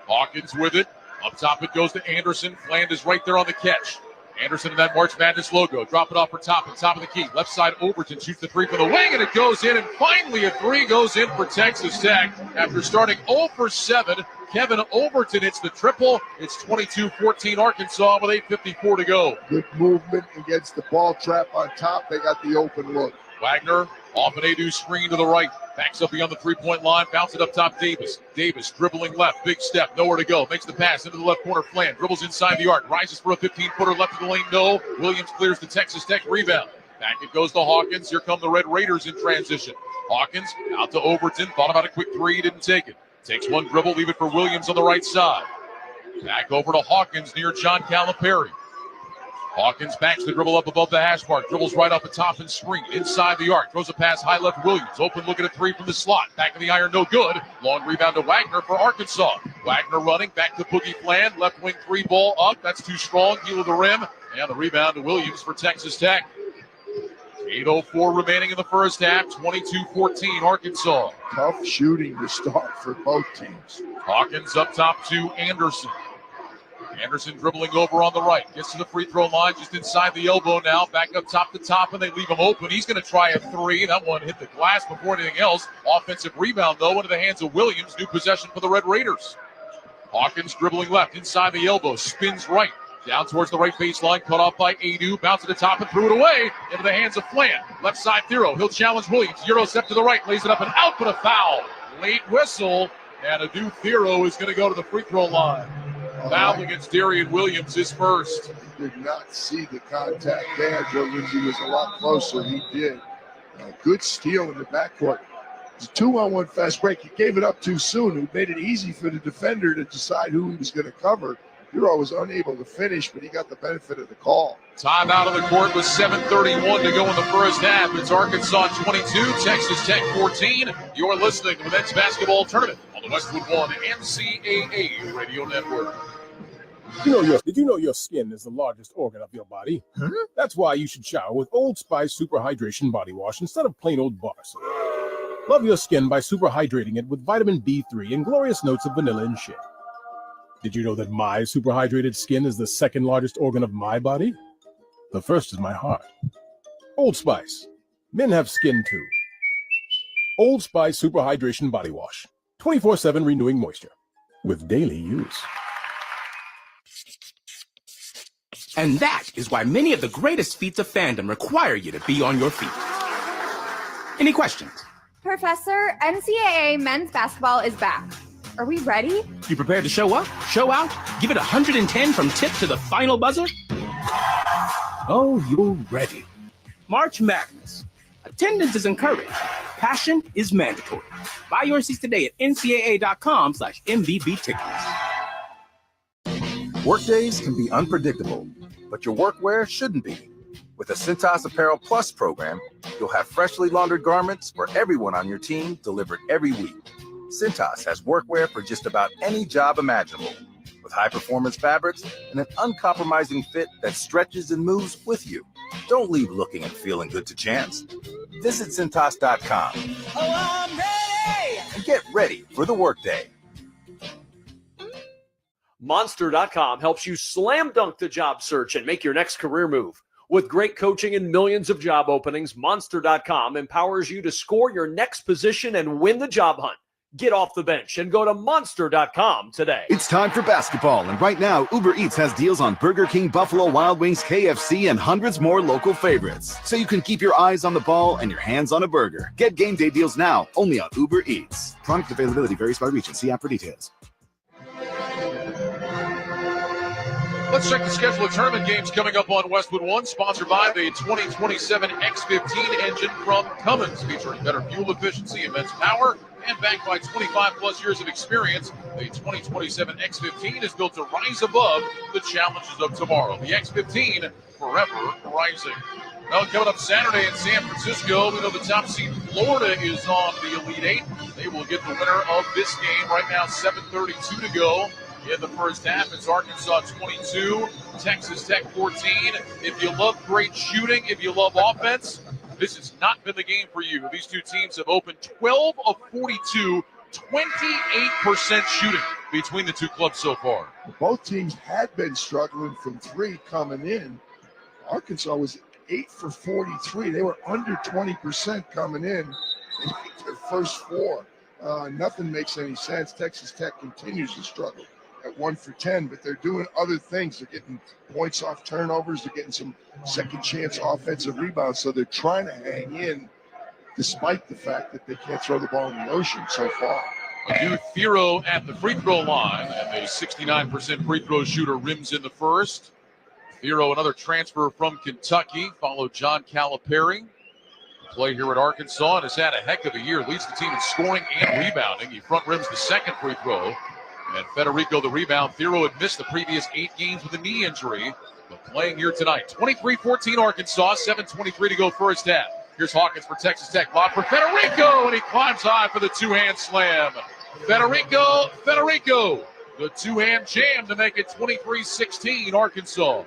Hawkins with it. Up top it goes to Anderson. Fland is right there on the catch. Anderson in that March Madness logo. Drop it off for top of the key. Left side, Overton shoots the three from the wing, and it goes in. And finally, a three goes in for Texas Tech. After starting 0 for 7, Kevin Overton hits the triple. It's 22-14 Arkansas with 8:54 to go. Good movement against the ball trap on top. They got the open look. Wagner off an Adu screen to the right. Backs up beyond the three-point line. Bounce it up top, Davis. Davis dribbling left. Big step. Nowhere to go. Makes the pass into the left corner. Fland dribbles inside the arc. Rises for a 15-footer left of the lane. No. Williams clears the Texas Tech rebound. Back it goes to Hawkins. Here come the Red Raiders in transition. Hawkins out to Overton. Thought about a quick three. Didn't take it. Takes one dribble. Leave it for Williams on the right side. Back over to Hawkins near John Calipari. Hawkins backs the dribble up above the hash mark. Dribbles right off the top and screen. Inside the arc. Throws a pass high left Williams. Open look at a three from the slot. Back of the iron, no good. Long rebound to Wagner for Arkansas. Wagner running. Back to Boogie Fland. Left wing three ball up. That's too strong. Heel of the rim. And the rebound to Williams for Texas Tech. 8:04 remaining in the first half. 22-14 Arkansas. Tough shooting to start for both teams. Hawkins up top to Anderson. Anderson dribbling over on the right. Gets to the free throw line just inside the elbow now. Back up top to top, and they leave him open. He's going to try a three. That one hit the glass before anything else. Offensive rebound, though, into the hands of Williams. New possession for the Red Raiders. Hawkins dribbling left inside the elbow. Spins right. Down towards the right baseline. Cut off by Adu. Bounce to the top and threw it away into the hands of Fland. Left side Thero. He'll challenge Williams. Euro step to the right. Lays it up and out, but a foul. Late whistle. And Adu Thero is going to go to the free throw line. Foul against Darian Williams, his first. Did not see the contact there. Joe Lindsay was a lot closer. He did. Good steal in the backcourt. It's a 2-on-1 fast break. He gave it up too soon. It made it easy for the defender to decide who he was going to cover. Hero was unable to finish, but he got the benefit of the call. Time out of the court with 7:31 to go in the first half. It's Arkansas 22, Texas Tech 14. You're listening to the Men's Basketball Tournament on the Westwood One NCAA Radio Network. Did you know your skin is the largest organ of your body? Huh? That's why you should shower with Old Spice Super Hydration Body Wash instead of plain old bar soap. Love your skin by super hydrating it with vitamin B3 and glorious notes of vanilla and shea. Did you know that my super hydrated skin is the second largest organ of my body? The first is my heart. Old Spice. Men have skin too. Old Spice Super Hydration Body Wash. 24/7 renewing moisture. With daily use. And that is why many of the greatest feats of fandom require you to be on your feet. Any questions? Professor, NCAA men's basketball is back. Are we ready? You prepared to show up, show out, give it 110 from tip to the final buzzer? Oh, you're ready. March Madness. Attendance is encouraged. Passion is mandatory. Buy your seats today at ncaa.com/MVB tickets. Workdays can be unpredictable, but your workwear shouldn't be. With the Cintas Apparel Plus program, you'll have freshly laundered garments for everyone on your team delivered every week. Cintas has workwear for just about any job imaginable, with high-performance fabrics and an uncompromising fit that stretches and moves with you. Don't leave looking and feeling good to chance. Visit Cintas.com. Oh, I'm ready! And get ready for the workday. Monster.com helps you slam dunk the job search and make your next career move. With great coaching and millions of job openings, Monster.com empowers you to score your next position and win the job hunt. Get off the bench and go to Monster.com today. It's time for basketball, and right now, Uber Eats has deals on Burger King, Buffalo Wild Wings, KFC, and hundreds more local favorites. So you can keep your eyes on the ball and your hands on a burger. Get game day deals now, only on Uber Eats. Product availability varies by region. See app for details. Let's check the schedule of tournament games coming up on Westwood One, sponsored by the 2027 X15 engine from Cummins, featuring better fuel efficiency, immense power, and backed by 25-plus years of experience. The 2027 X15 is built to rise above the challenges of tomorrow. The X15, forever rising. Well, coming up Saturday in San Francisco, we know the top seed Florida is on the Elite Eight. They will get the winner of this game. Right now, 7:32 to go in the first half. It's Arkansas 22, Texas Tech 14. If you love great shooting, if you love offense, this has not been the game for you. These two teams have opened 12 of 42, 28% shooting between the two clubs so far. Both teams had been struggling from three coming in. Arkansas was 8 for 43. They were under 20% coming in their first four. Nothing makes any sense. Texas Tech continues to struggle at 1 for 10, but they're doing other things. They're getting points off turnovers. They're getting some second chance offensive rebounds. So they're trying to hang in despite the fact that they can't throw the ball in the ocean so far. Adu Thero at the free throw line, and a 69% free throw shooter rims in the first. Thero, another transfer from Kentucky, followed John Calipari. Play here at Arkansas and has had a heck of a year. Leads the team in scoring and rebounding. He front rims the second free throw. And Federico the rebound. Thero had missed the previous 8 games with a knee injury, but playing here tonight. 23-14 Arkansas, 7:23 to go first half. Here's Hawkins for Texas Tech. Lob for Federico, and he climbs high for the two-hand slam. Federico, the two-hand jam to make it 23-16 Arkansas.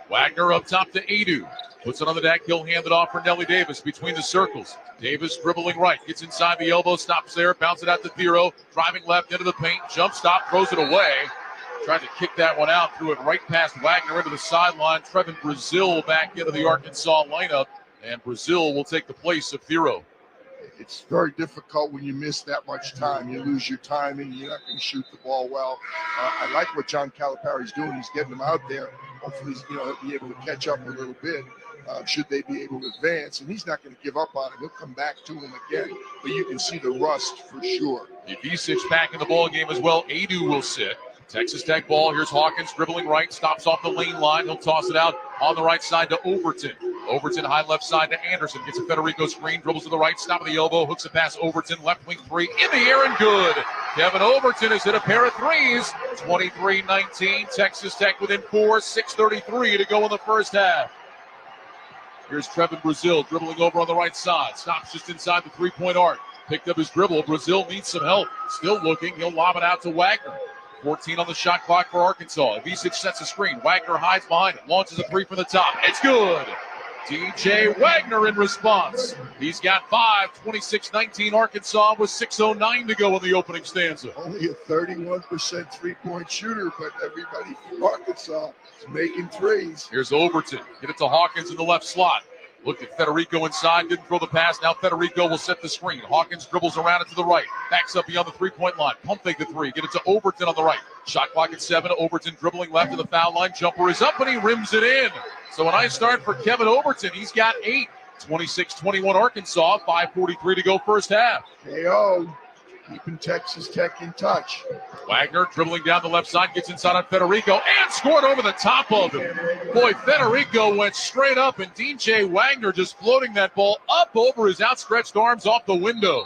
Wagner up top to Adu. Puts it on the deck. He'll hand it off for Nelly Davis between the circles. Davis dribbling right. Gets inside the elbow. Stops there. Bounce it out to Thero. Driving left into the paint. Jump stop. Throws it away. Tried to kick that one out. Threw it right past Wagner into the sideline. Trevin Brazil back into the Arkansas lineup. And Brazil will take the place of Thero. It's very difficult when you miss that much time. You lose your timing. You're not going to shoot the ball well. I like what John Calipari's doing. He's getting them out there. Hopefully, he'll be able to catch up a little bit. Should they be able to advance, and he's not going to give up on him. He'll come back to him again, but you can see the rust for sure. Ivisic back in the ball game as well. Adu will sit. Texas Tech ball. Here's Hawkins dribbling right, stops off the lane line. He'll toss it out on the right side to Overton. Overton high left side to Anderson. Gets a Federico screen, dribbles to the right, stop of the elbow, hooks it past Overton. Left wing three in the air and good. Kevin Overton has hit a pair of threes. 23-19. Texas Tech within 4. 6:33 to go in the first half. Here's Trevin Brazil dribbling over on the right side. Stops just inside the three-point arc. Picked up his dribble. Brazil needs some help. Still looking. He'll lob it out to Wagner. 14 on the shot clock for Arkansas. Ivisic sets a screen. Wagner hides behind it. Launches a three from the top. It's good. DJ Wagner in response. He's got 5. 26-19 Arkansas with 6:09 to go in the opening stanza. Only a 31% three-point shooter, but everybody from Arkansas is making threes. Here's Overton. Get it to Hawkins in the left slot. Looked at Federico inside, didn't throw the pass. Now Federico will set the screen. Hawkins dribbles around it to the right. Backs up beyond the three-point line. Pump fake the three. Get it to Overton on the right. Shot clock at 7. Overton dribbling left to the foul line. Jumper is up and he rims it in. So a nice start for Kevin Overton. He's got 8. 26-21 Arkansas. 5:43 to go first half. KO. Keeping Texas Tech in touch. Wagner dribbling down the left side, gets inside on Federico, and scored over the top of him. Boy, Federico went straight up, and DJ Wagner just floating that ball up over his outstretched arms off the window.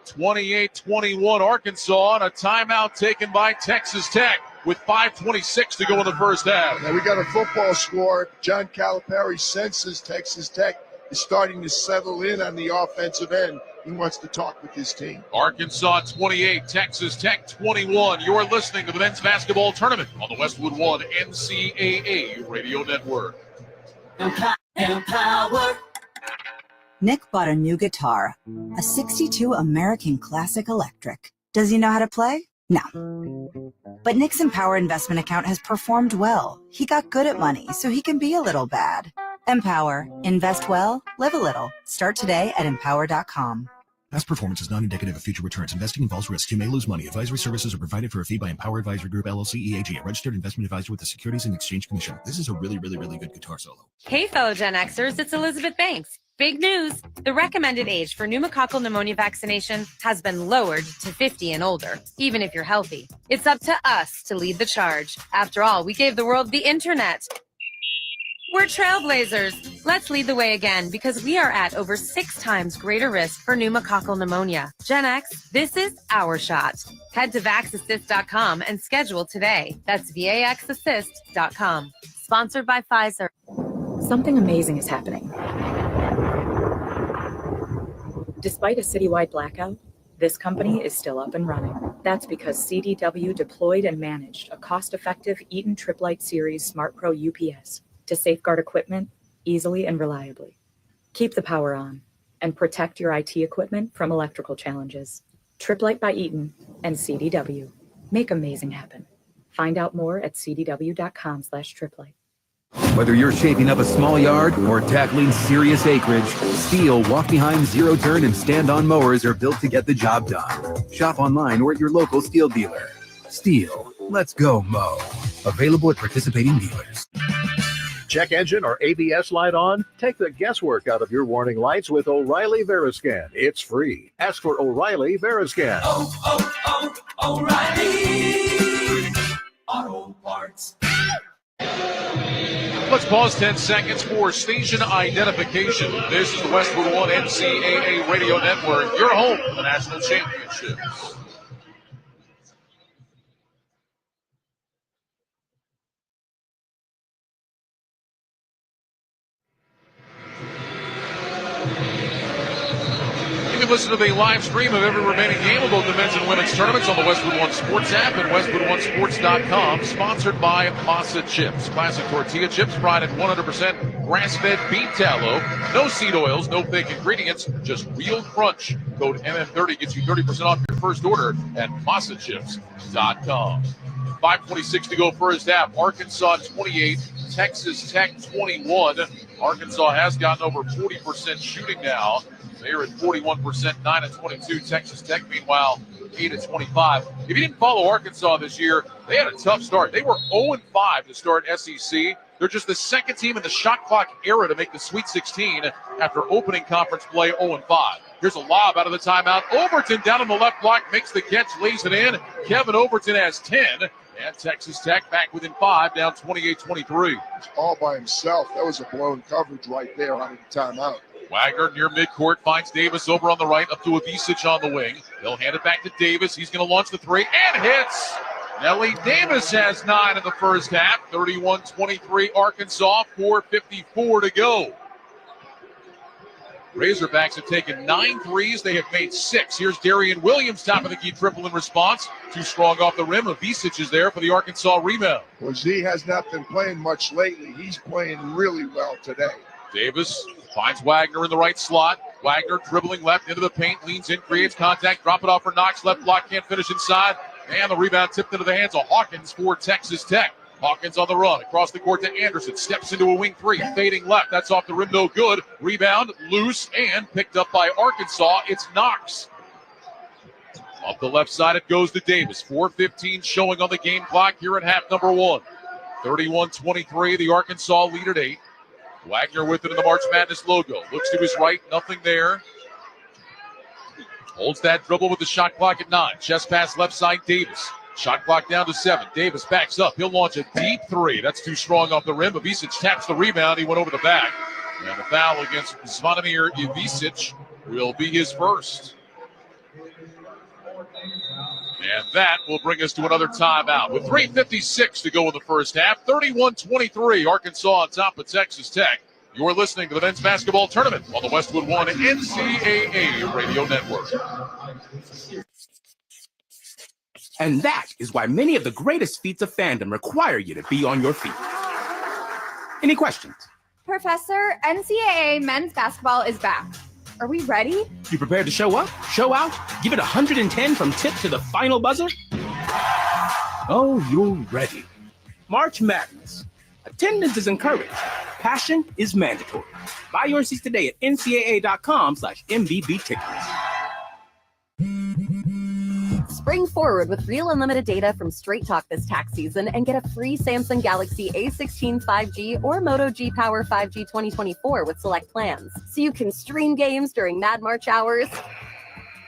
28-21 Arkansas, and a timeout taken by Texas Tech with 5:26 to go in the first half. Now we got a football score. John Calipari senses Texas Tech is starting to settle in on the offensive end. He wants to talk with his team. Arkansas 28, Texas Tech 21. You're listening to the men's basketball tournament on the Westwood One NCAA Radio Network. Empower. Nick bought a new guitar, a 62 American Classic Electric. Does he know how to play? No. But Nick's Empower investment account has performed well. He got good at money, so he can be a little bad. Empower. Invest well, live a little. Start today at empower.com. Past performance is not indicative of future returns. Investing involves risks. You may lose money. Advisory services are provided for a fee by Empower Advisory Group, LLC, EAG, a registered investment advisor with the Securities and Exchange Commission. This is a really good guitar solo. Hey, fellow Gen Xers, it's Elizabeth Banks. Big news! The recommended age for pneumococcal pneumonia vaccination has been lowered to 50 and older, even if you're healthy. It's up to us to lead the charge. After all, we gave the world the internet. We're trailblazers. Let's lead the way again because we are at over 6 times greater risk for pneumococcal pneumonia. Gen X, this is our shot. Head to vaxassist.com and schedule today. That's vaxassist.com. Sponsored by Pfizer. Something amazing is happening. Despite a citywide blackout, this company is still up and running. That's because CDW deployed and managed a cost-effective Eaton Trip Light Series Smart Pro UPS to safeguard equipment easily and reliably. Keep the power on and protect your IT equipment from electrical challenges. Trip Light by Eaton and CDW. Make amazing happen. Find out more at cdw.com/triplight. Whether you're shaping up a small yard or tackling serious acreage, Steel walk-behind zero-turn and stand-on mowers are built to get the job done. Shop online or at your local Steel dealer. Steel, let's go mow. Available at participating dealers. Check engine or ABS light on? Take the guesswork out of your warning lights with O'Reilly Veriscan. It's free. Ask for O'Reilly Veriscan. O'Reilly Auto Parts. Let's pause 10 seconds for station identification. This is the Westwood One NCAA Radio Network, your home for the national championships. You can listen to the live stream of every remaining game of both the men's and women's tournaments on the Westwood One Sports app and WestwoodOneSports.com. Sponsored by Masa Chips. Classic tortilla chips fried at 100% grass-fed beef tallow. No seed oils, no fake ingredients, just real crunch. Code MM30 gets you 30% off your first order at MasaChips.com. 5:26 to go first half. Arkansas 28, Texas Tech 21. Arkansas has gotten over 40% shooting now. They're at 41%, 9-22. Texas Tech, meanwhile, 8-25. If you didn't follow Arkansas this year, they had a tough start. They were 0-5 to start SEC. They're just the second team in the shot clock era to make the Sweet 16 after opening conference play 0-5. Here's a lob out of the timeout. Overton down on the left block, makes the catch, lays it in. Kevin Overton has 10. And Texas Tech back within 5, down 28-23. All by himself. That was a blown coverage right there out of the timeout. Wagner near midcourt finds Davis over on the right, up to Avicic on the wing. They'll hand it back to Davis. He's going to launch the three and hits. Nelly Davis has 9 in the first half. 31-23 Arkansas, 4:54 to go. Razorbacks have taken 9 threes. They have made 6. Here's Darian Williams, top of the key triple in response. Too strong off the rim. Avicic is there for the Arkansas rebound. Well, Z has not been playing much lately. He's playing really well today. Davis finds Wagner in the right slot. Wagner dribbling left into the paint, leans in, creates contact, drop it off for Knox. Left block, can't finish inside. And the rebound tipped into the hands of Hawkins for Texas Tech. Hawkins on the run, across the court to Anderson, steps into a wing three, fading left, that's off the rim, no good. Rebound, loose, and picked up by Arkansas, it's Knox. Up the left side, it goes to Davis. 4:15 showing on the game clock here at half number 1. 31-23, the Arkansas lead at 8. Wagner with it in the March Madness logo. Looks to his right, nothing there. Holds that dribble with the shot clock at 9. Chest pass left side, Davis. Shot clock down to 7. Davis backs up. He'll launch a deep three. That's too strong off the rim. Avicic taps the rebound. He went over the back. And the foul against Zvonimir Ivicic will be his first. And that will bring us to another timeout. With 3:56 to go in the first half, 31-23, Arkansas on top of Texas Tech. You're listening to the men's basketball tournament on the Westwood One NCAA Radio Network. And that is why many of the greatest feats of fandom require you to be on your feet. Any questions? Professor, NCAA men's basketball is back. Are we ready? You prepared to show up, show out, give it 110 from tip to the final buzzer? Oh, you're ready. March Madness. Attendance is encouraged. Passion is mandatory. Buy your seats today at ncaa.com/MVB tickets. Spring forward with real unlimited data from Straight Talk this tax season and get a free Samsung Galaxy A16 5G or Moto G Power 5G 2024 with select plans. So you can stream games during Mad March hours,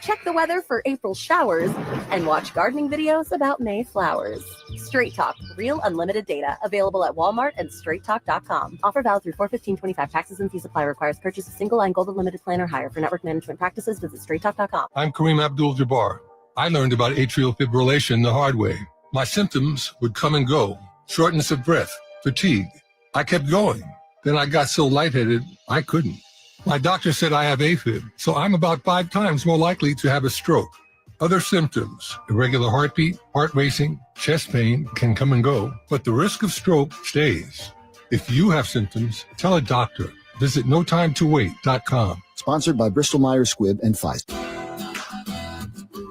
check the weather for April showers, and watch gardening videos about May flowers. Straight Talk, real unlimited data, available at Walmart and straighttalk.com. Offer valid through 4/15/25. Taxes and fees apply. Requires purchase a single line gold unlimited plan or higher. For network management practices, visit straighttalk.com. I'm Kareem Abdul-Jabbar. I learned about atrial fibrillation the hard way. My symptoms would come and go: shortness of breath, fatigue, I kept going. Then I got so lightheaded, I couldn't. My doctor said I have AFib, so I'm about 5 times more likely to have a stroke. Other symptoms, irregular heartbeat, heart racing, chest pain can come and go, but the risk of stroke stays. If you have symptoms, tell a doctor. Visit notimetowait.com. Sponsored by Bristol Myers Squibb and Pfizer.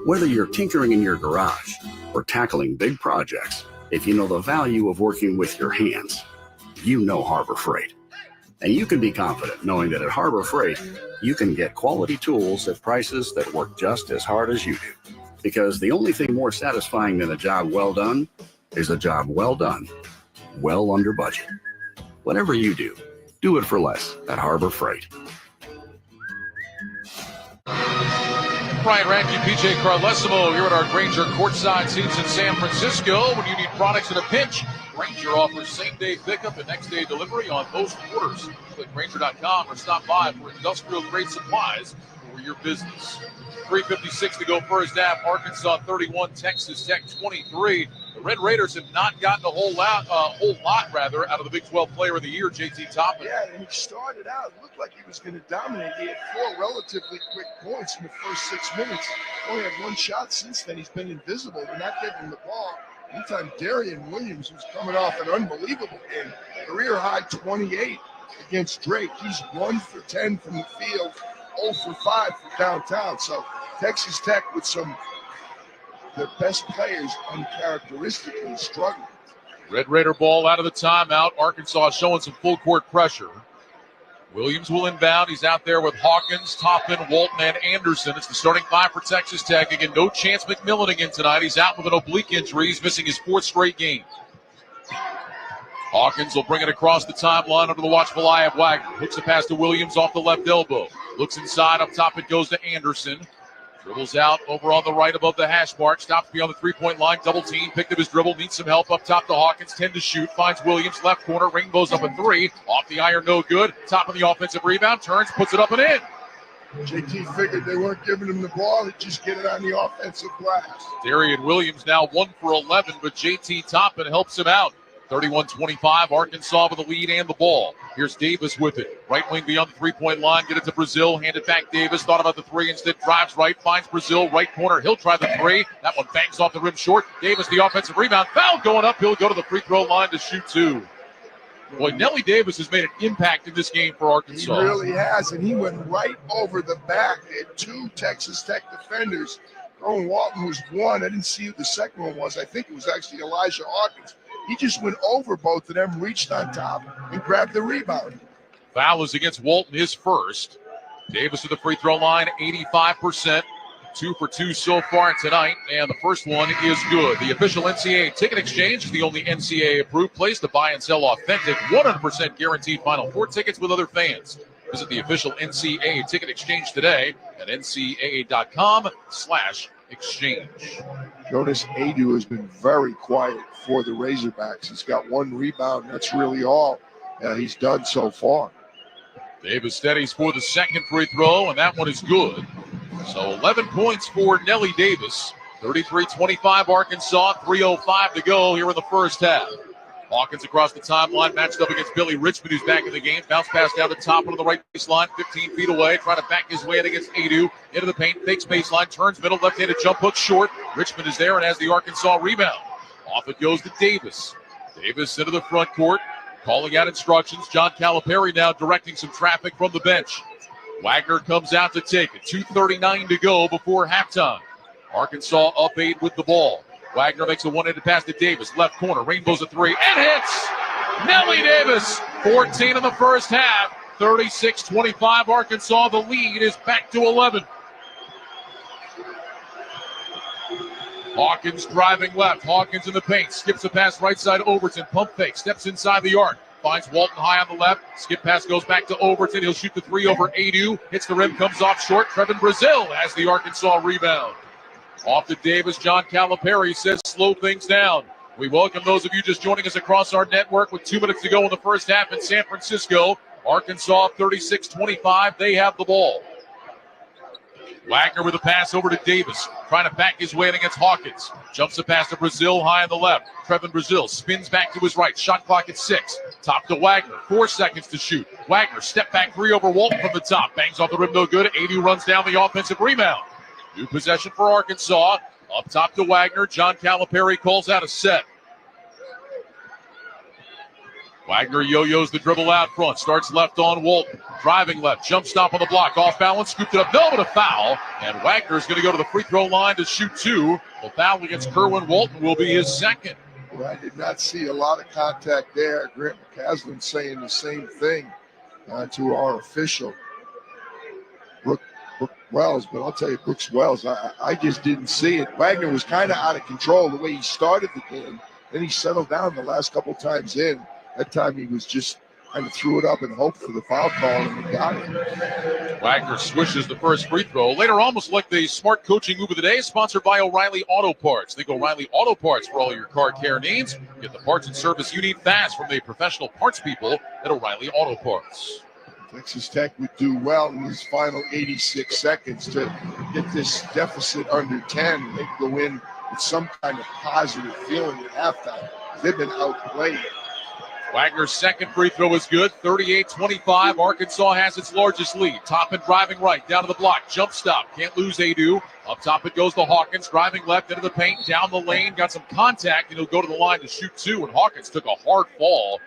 Whether you're tinkering in your garage or tackling big projects, if you know the value of working with your hands, you know Harbor Freight. And you can be confident knowing that at Harbor Freight, you can get quality tools at prices that work just as hard as you do. Because the only thing more satisfying than a job well done is a job well done, well under budget. Whatever you do it for less at Harbor Freight. Brian Radke, PJ Carlesimo here at our Grainger courtside seats in San Francisco. When you need products in a pinch, Grainger offers same-day pickup and next-day delivery on most orders. Click Grainger.com or stop by for industrial-grade supplies for your business. 3:56 to go first half. Arkansas 31, Texas Tech 23. The Red Raiders have not gotten a whole lot out of the Big 12 Player of the Year, JT Toppin. Yeah, and he started out, it looked like he was going to dominate. He had 4 relatively quick points in the first 6 minutes. Only had 1 shot since then. He's been invisible. They're not getting him the ball. Meantime, Darian Williams, who's coming off an unbelievable game, career high 28 against Drake. He's 1 for 10 from the field, 0 for 5 from downtown. So Texas Tech with their best players uncharacteristically struggling. Red Raider ball out of the timeout. Arkansas showing some full court pressure. Williams will inbound. He's out there with Hawkins, Toppin, Walton, and Anderson. It's the starting 5 for Texas Tech. Again, no Chance McMillan again tonight. He's out with an oblique injury. He's missing his 4th straight game. Hawkins will bring it across the timeline under the watchful eye of Wagner. Hooks a pass to Williams off the left elbow. Looks inside. Up top it goes to Anderson. Dribbles out over on the right above the hash mark. Stops beyond the 3-point line. Double team. Picked up his dribble. Needs some help up top to Hawkins. 10 to shoot. Finds Williams. Left corner. Rainbow's up a 3. Off the iron. No good. Top of the offensive rebound. Turns. Puts it up and in. JT figured they weren't giving him the ball. He'd just get it on the offensive glass. Darian Williams now 1 for 11, but JT Toppin helps him out. 31-25, Arkansas with the lead and the ball. Here's Davis with it. Right wing beyond the 3-point line. Get it to Brazil. Hand it back Davis. Thought about the 3 instead. Drives right. Finds Brazil. Right corner. He'll try the 3. That one bangs off the rim short. Davis the offensive rebound. Foul going up. He'll go to the free throw line to shoot 2. Boy, Nelly Davis has made an impact in this game for Arkansas. He really has, and he went right over the back. They had 2 Texas Tech defenders. Owen Walton was 1. I didn't see who the second one was. I think it was actually Elijah Hawkins. He just went over both of them, reached on top, and grabbed the rebound. Foul is against Walton, his first. Davis to the free throw line, 85%. 2 for 2 so far tonight, and the first one is good. The official NCAA Ticket Exchange is the only NCAA-approved place to buy and sell authentic, 100% guaranteed Final Four tickets with other fans. Visit the official NCAA Ticket Exchange today at ncaa.com/exchange. Jonas Adu has been very quiet for the Razorbacks. He's got 1 rebound. That's really all he's done so far. Davis steadies for the second free throw, and that one is good. So 11 points for Nelly Davis. 33-25 Arkansas, 3:05 to go here in the first half. Hawkins across the timeline, matched up against Billy Richmond, who's back in the game. Bounce pass down the top of the right baseline, 15 feet away, trying to back his way in against Adu. Into the paint, fakes baseline, turns middle, left-handed jump hook short. Richmond is there and has the Arkansas rebound. Off it goes to Davis. Davis into the front court, calling out instructions. John Calipari now directing some traffic from the bench. Wagner comes out to take it. 2:39 to go before halftime. Arkansas up 8 with the ball. Wagner makes a one-handed pass to Davis. Left corner, rainbows a 3, and hits! Nelly Davis, 14 in the first half. 36-25 Arkansas. The lead is back to 11. Hawkins driving left. Hawkins in the paint. Skips the pass right side. Overton. Pump fake. Steps inside the arc. Finds Walton high on the left. Skip pass goes back to Overton. He'll shoot the 3 over Adu. Hits the rim. Comes off short. Trevin Brazil has the Arkansas rebound. Off to Davis. John Calipari says slow things down. We welcome those of you just joining us across our network with 2 minutes to go in the first half in San Francisco. Arkansas 36-25. They have the ball. Wagner with a pass over to Davis, trying to back his way in against Hawkins. Jumps the pass to Brazil high on the left. Trevin Brazil spins back to his right. Shot clock at 6. Top to Wagner. 4 seconds to shoot. Wagner step back 3 over Walton from the top. Bangs off the rim, no good. Adu runs down the offensive rebound. New possession for Arkansas. Up top to Wagner. John Calipari calls out a set. Wagner yo-yos the dribble out front. Starts left on Walton. Driving left. Jump stop on the block. Off balance. Scooped it up. No, but a foul. And Wagner's going to go to the free throw line to shoot 2. The foul against Kerwin Walton will be his second. Well, I did not see a lot of contact there. Grant McCaslin saying the same thing to our official, Brooke Wells. But I'll tell you, Brooks Wells, I just didn't see it. Wagner was kind of out of control the way he started the game. Then he settled down the last couple times in. That time he was just kind of threw it up and hoped for the foul call, and he got it. Wagner swishes the first free throw. Later, almost like the smart coaching move of the day, sponsored by O'Reilly Auto Parts. Think O'Reilly Auto Parts for all your car care needs. Get the parts and service you need fast from the professional parts people at O'Reilly Auto Parts. Texas Tech would do well in his final 86 seconds to get this deficit under 10. They go in with some kind of positive feeling at halftime. They've been outplayed. Wagner's second free throw is good. 38-25. Arkansas has its largest lead. Toppin driving right, down to the block. Jump stop. Can't lose Adu. Up top it goes to Hawkins. Driving left into the paint. Down the lane. Got some contact, and he'll go to the line to shoot 2. And Hawkins took a hard fall.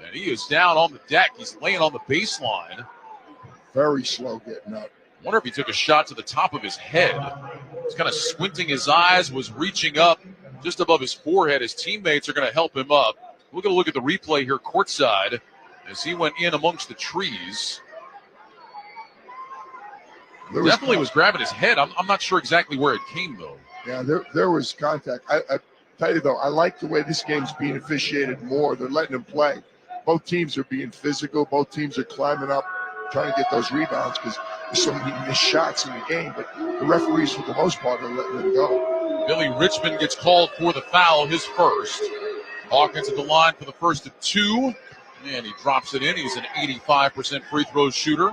And he is down on the deck. He's laying on the baseline. Very slow getting up. Wonder if he took a shot to the top of his head. He's kind of squinting his eyes, was reaching up just above his forehead. His teammates are going to help him up. We're going to look at the replay here courtside as he went in amongst the trees. Definitely was grabbing his head. I'm not sure exactly where it came, though. Yeah, there was contact. I tell you, though, I like the way this game's being officiated more. They're letting them play. Both teams are being physical. Both teams are climbing up, trying to get those rebounds because there's so many missed shots in the game. But the referees, for the most part, are letting them go. Billy Richmond gets called for the foul, his first. Hawkins at the line for the first of 2, and he drops it in. He's an 85% free throw shooter.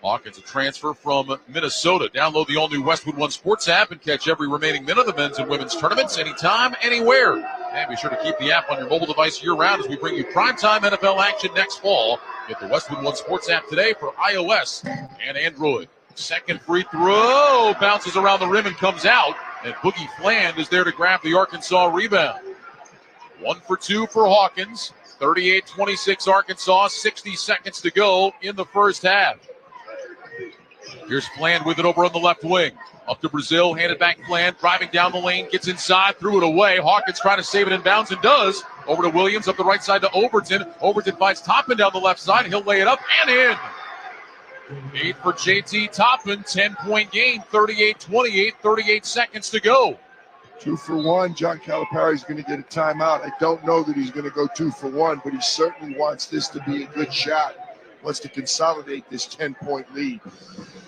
Hawkins, a transfer from Minnesota. Download the all-new Westwood One Sports app and catch every remaining minute of the men's and women's tournaments anytime, anywhere. And be sure to keep the app on your mobile device year-round as we bring you primetime NFL action next fall. Get the Westwood One Sports app today for iOS and Android. Second free throw bounces around the rim and comes out, and Boogie Fland is there to grab the Arkansas rebound. 1 for 2 for Hawkins. 38-26 Arkansas. 60 seconds to go in the first half. Here's Fland with it over on the left wing. Up to Brazil, handed back Fland, driving down the lane, gets inside, threw it away. Hawkins trying to save it in bounds and does. Over to Williams, up the right side to Overton. Overton finds Toppin down the left side. He'll lay it up and in. 8 for JT Toppin, 10-point game, 38-28, 38 seconds to go. 2 for 1. John Calipari is going to get a timeout. I don't know that he's going to go 2 for 1, but he certainly wants this to be a good shot. Wants to consolidate this 10-point lead.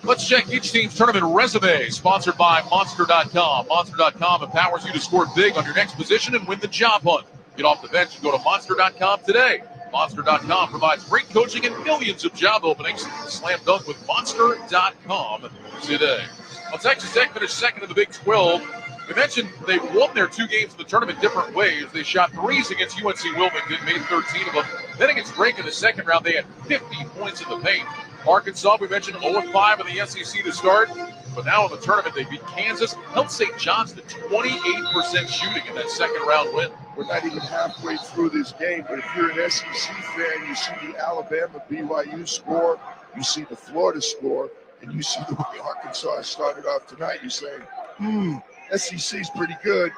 Let's check each team's tournament resume, sponsored by Monster.com. Monster.com empowers you to score big on your next position and win the job hunt. Get off the bench and go to Monster.com today. Monster.com provides great coaching and millions of job openings. Slam dunk with Monster.com today. Well, Texas Tech finished second in the Big 12. We mentioned they won their 2 games in the tournament different ways. They shot 3s against UNC Wilmington, made 13 of them. Then against Drake in the second round, they had 50 points in the paint. Arkansas, we mentioned 0-5 in the SEC to start. But now in the tournament, they beat Kansas, held St. John's to 28% shooting in that second round win. We're not even halfway through this game, but if you're an SEC fan, you see the Alabama BYU score, you see the Florida score, and you see the way Arkansas started off tonight, you're saying, SEC's pretty good.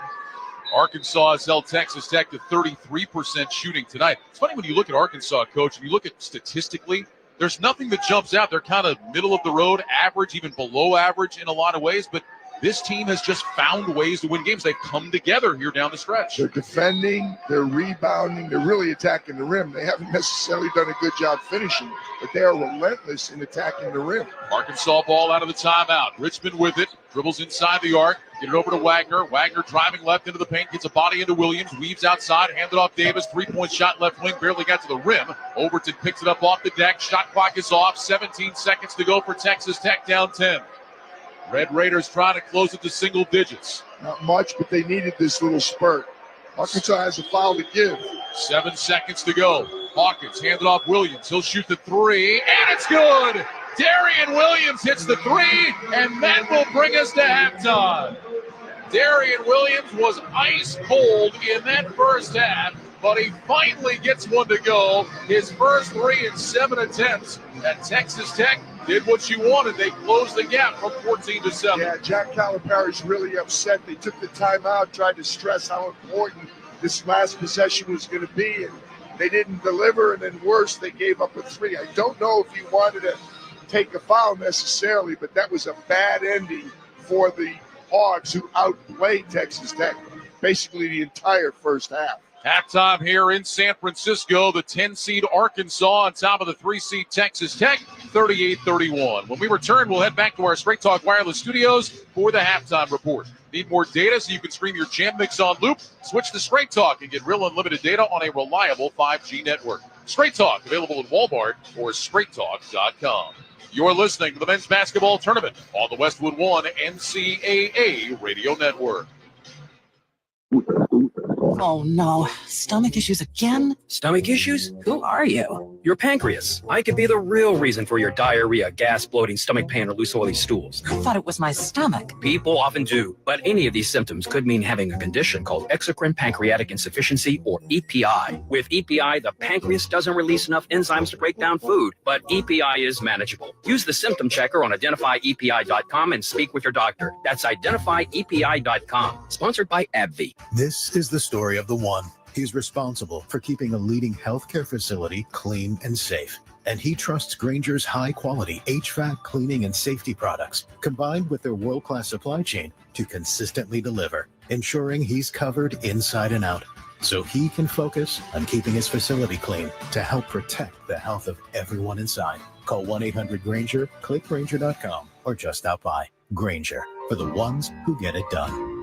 Arkansas has held Texas Tech to 33% shooting tonight. It's funny when you look at Arkansas, Coach, and you look at statistically, there's nothing that jumps out. They're kind of middle of the road, average, even below average in a lot of ways, but this team has just found ways to win games. They've come together here down the stretch. They're defending, they're rebounding, they're really attacking the rim. They haven't necessarily done a good job finishing, but they are relentless in attacking the rim. Arkansas ball out of the timeout. Richmond with it, dribbles inside the arc, get it over to Wagner. Wagner driving left into the paint, gets a body into Williams, weaves outside, handed off Davis, 3-point shot left wing, barely got to the rim. Overton picks it up off the deck, shot clock is off, 17 seconds to go for Texas Tech, down 10. Red Raiders trying to close it to single digits. Not much, but they needed this little spurt. Arkansas has a foul to give. 7 seconds to go. Hawkins handed off Williams. He'll shoot the three, and it's good. Darian Williams hits the three, and that will bring us to halftime. Darian Williams was ice cold in that first half, but he finally gets one to go. His first three in 7 attempts at Texas Tech did what you wanted. They closed the gap from 14 to 7. Yeah, Jack Calipari's really upset. They took the timeout, tried to stress how important this last possession was going to be, and they didn't deliver, and then worse, they gave up a three. I don't know if he wanted to take a foul necessarily, but that was a bad ending for the Hogs, who outplayed Texas Tech basically the entire first half. Halftime here in San Francisco, the 10-seed Arkansas on top of the 3-seed Texas Tech, 38-31. When we return, we'll head back to our Straight Talk Wireless studios for the halftime report. Need more data so you can stream your Jam Mix on loop? Switch to Straight Talk and get real unlimited data on a reliable 5G network. Straight Talk, available at Walmart or straighttalk.com. You're listening to the men's basketball tournament on the Westwood One NCAA Radio Network. Oh no, stomach issues again? Stomach issues? Who are you? Your pancreas. I could be the real reason for your diarrhea, gas, bloating, stomach pain, or loose oily stools. I thought it was my stomach. People often do, but any of these symptoms could mean having a condition called exocrine pancreatic insufficiency, or EPI. With EPI, the pancreas doesn't release enough enzymes to break down food, but EPI is manageable. Use the symptom checker on identifyepi.com and speak with your doctor. That's identifyepi.com. Sponsored by AbbVie. This is the story of the one. He's responsible for keeping a leading healthcare facility clean and safe. And he trusts Grainger's high-quality HVAC cleaning and safety products, combined with their world-class supply chain, to consistently deliver, ensuring he's covered inside and out, so he can focus on keeping his facility clean to help protect the health of everyone inside. Call 1-800-GRAINGER, click Grainger.com, or just stop by. Grainger, for the ones who get it done.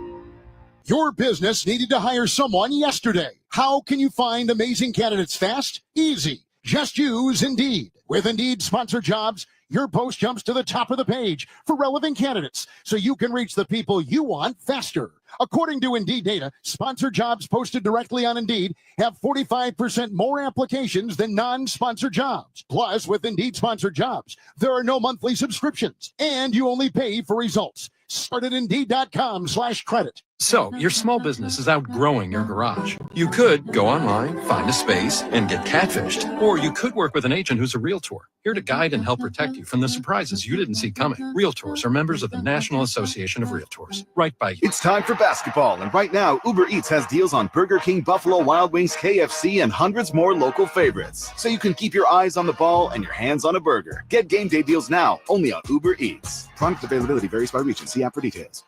Your business needed to hire someone yesterday. How can you find amazing candidates fast? Easy. Just use Indeed. With Indeed Sponsored Jobs, your post jumps to the top of the page for relevant candidates, so you can reach the people you want faster. According to Indeed data, sponsored jobs posted directly on Indeed have 45% more applications than non-sponsored jobs. Plus, with Indeed Sponsored Jobs, there are no monthly subscriptions, and you only pay for results. Start at Indeed.com/credit. So, your small business is outgrowing your garage. You could go online, find a space, and get catfished. Or you could work with an agent who's a realtor, here to guide and help protect you from the surprises you didn't see coming. Realtors are members of the National Association of Realtors. Right by you. It's time for basketball, and right now, Uber Eats has deals on Burger King, Buffalo Wild Wings, KFC, and hundreds more local favorites. So you can keep your eyes on the ball and your hands on a burger. Get game day deals now, only on Uber Eats. Product availability varies by region. See app for details.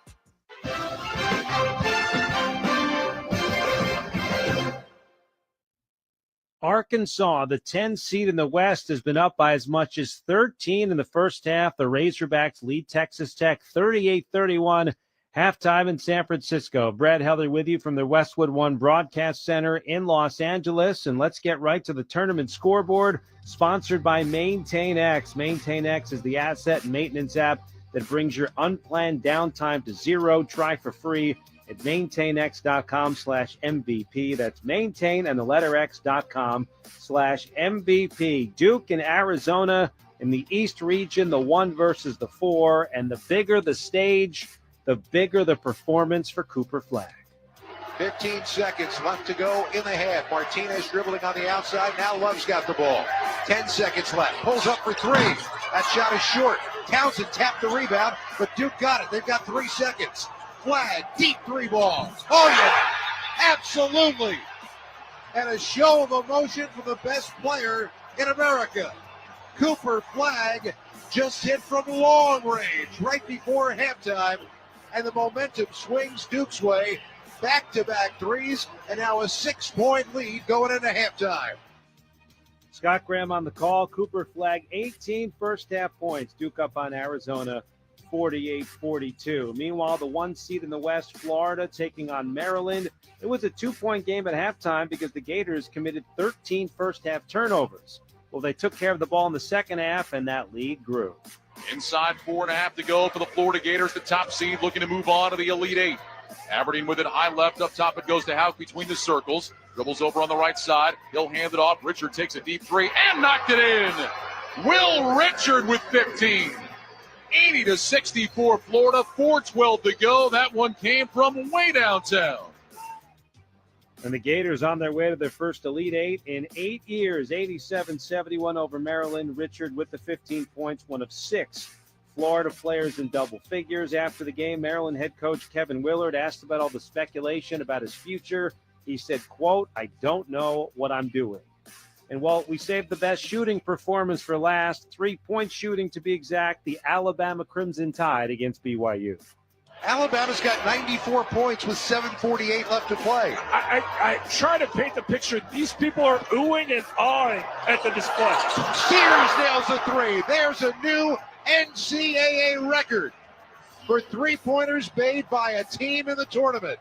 Arkansas, the 10 seed in the West, has been up by as much as 13 in the first half. The Razorbacks lead Texas Tech 38-31. Halftime in San Francisco. Brad Heller with you from the Westwood One Broadcast Center in Los Angeles. And let's get right to the tournament scoreboard, sponsored by MaintainX. MaintainX is the asset and maintenance app that brings your unplanned downtime to zero. Try for free at maintainx.com/MVP. That's maintain and the letter x.com/MVP. Duke and Arizona in the East region, the 1 versus the 4. And the bigger the stage, the bigger the performance for Cooper Flagg. 15 seconds left to go in the half. Martinez dribbling on the outside. Now Love's got the ball. 10 seconds left. Pulls up for three. That shot is short. Townsend tapped the rebound, but Duke got it. They've got 3 seconds. Flagg, deep 3 ball. Oh, yeah. Absolutely. And a show of emotion from the best player in America. Cooper Flagg just hit from long range right before halftime. And the momentum swings Duke's way. Back-to-back threes, and now a 6-point lead going into halftime. Scott Graham on the call. Cooper Flagg, 18 first-half points. Duke up on Arizona, 48-42. Meanwhile, the 1 seed in the West, Florida, taking on Maryland. It was a 2-point game at halftime because the Gators committed 13 first-half turnovers. Well, they took care of the ball in the second half, and that lead grew. Inside 4.5 to go for the Florida Gators, the top seed, looking to move on to the Elite Eight. Aberdeen with it high left. Up top it goes to Houck between the circles. Dribbles over on the right side. He'll hand it off. Richard takes a deep three and knocked it in. Will Richard with 15. 80-64 Florida. 4:12 to go. That one came from way downtown. And the Gators on their way to their first Elite Eight in 8 years. 87-71 over Maryland. Richard with the 15 points, one of 6 Florida players in double figures. After the game, Maryland head coach Kevin Willard asked about all the speculation about his future. He said, quote, "I don't know what I'm doing." And while we saved the best shooting performance for last, 3-point shooting to be exact, the Alabama Crimson Tide against BYU. Alabama's got 94 points with 7:48 left to play. I try to paint the picture. These people are oohing and awing at the display. Sears nails a three. There's a new NCAA record for three-pointers made by a team in the tournament.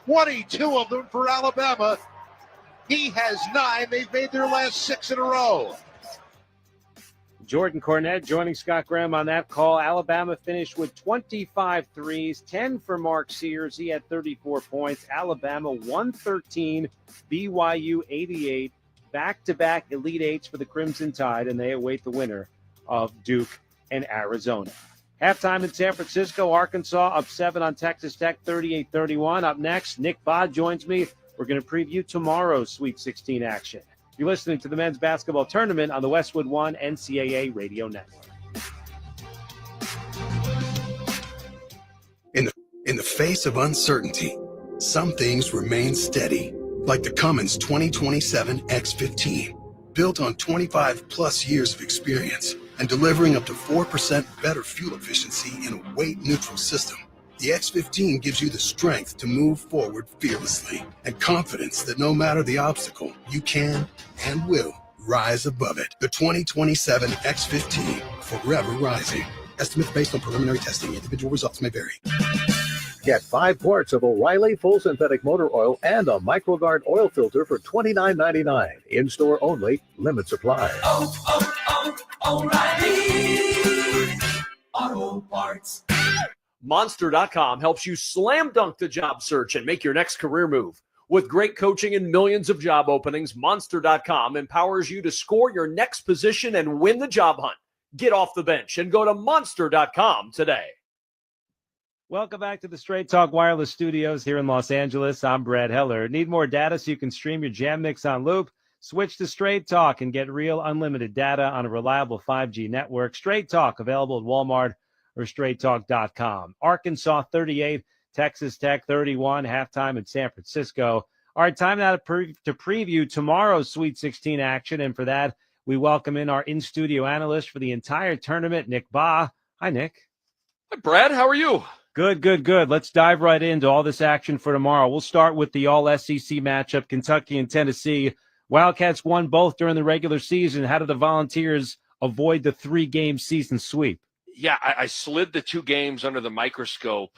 22 of them for Alabama. He has 9. They've made their last 6 in a row. Jordan Cornette joining Scott Graham on that call. Alabama finished with 25 threes, 10 for Mark Sears. He had 34 points. Alabama 113, BYU 88. Back-to-back Elite Eights for the Crimson Tide, and they await the winner of Duke and Arizona. Halftime in San Francisco, Arkansas up 7 on Texas Tech, 38-31. Up next, Nick Bod joins me. We're going to preview tomorrow's Sweet 16 action. You're listening to the men's basketball tournament on the Westwood One NCAA Radio Network. In the face of uncertainty, some things remain steady, like the Cummins 2027 X15. Built on 25 plus years of experience and delivering up to 4% better fuel efficiency in a weight-neutral system, the X15 gives you the strength to move forward fearlessly and confidence that no matter the obstacle, you can and will rise above it. The 2027 X15, forever rising. Estimates based on preliminary testing. Individual results may vary. Get 5 quarts of O'Reilly Full Synthetic Motor Oil and a MicroGuard oil filter for $29.99. In-store only. Limit supply. O'Reilly Auto Parts. Monster.com helps you slam dunk the job search and make your next career move. With great coaching and millions of job openings, Monster.com empowers you to score your next position and win the job hunt. Get off the bench and go to Monster.com today. Welcome back to the Straight Talk Wireless Studios here in Los Angeles. I'm Brad Heller. Need more data so you can stream your Jam Mix on loop? Switch to Straight Talk and get real unlimited data on a reliable 5G network. Straight Talk, available at Walmart or straighttalk.com. Arkansas 38, Texas Tech 31, halftime in San Francisco. All right, time now to preview tomorrow's Sweet 16 action. And for that, we welcome in our in-studio analyst for the entire tournament, Nick Baugh. Hi, Nick. Hi, Brad. How are you? Good. Let's dive right into all this action for tomorrow. We'll start with the all-SEC matchup, Kentucky and Tennessee. Wildcats won both during the regular season. How did the Volunteers avoid the 3-game season sweep? Yeah, I slid the 2 games under the microscope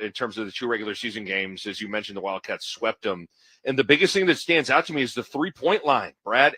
in terms of the 2 regular season games. As you mentioned, the Wildcats swept them. And the biggest thing that stands out to me is the 3-point line, Brad.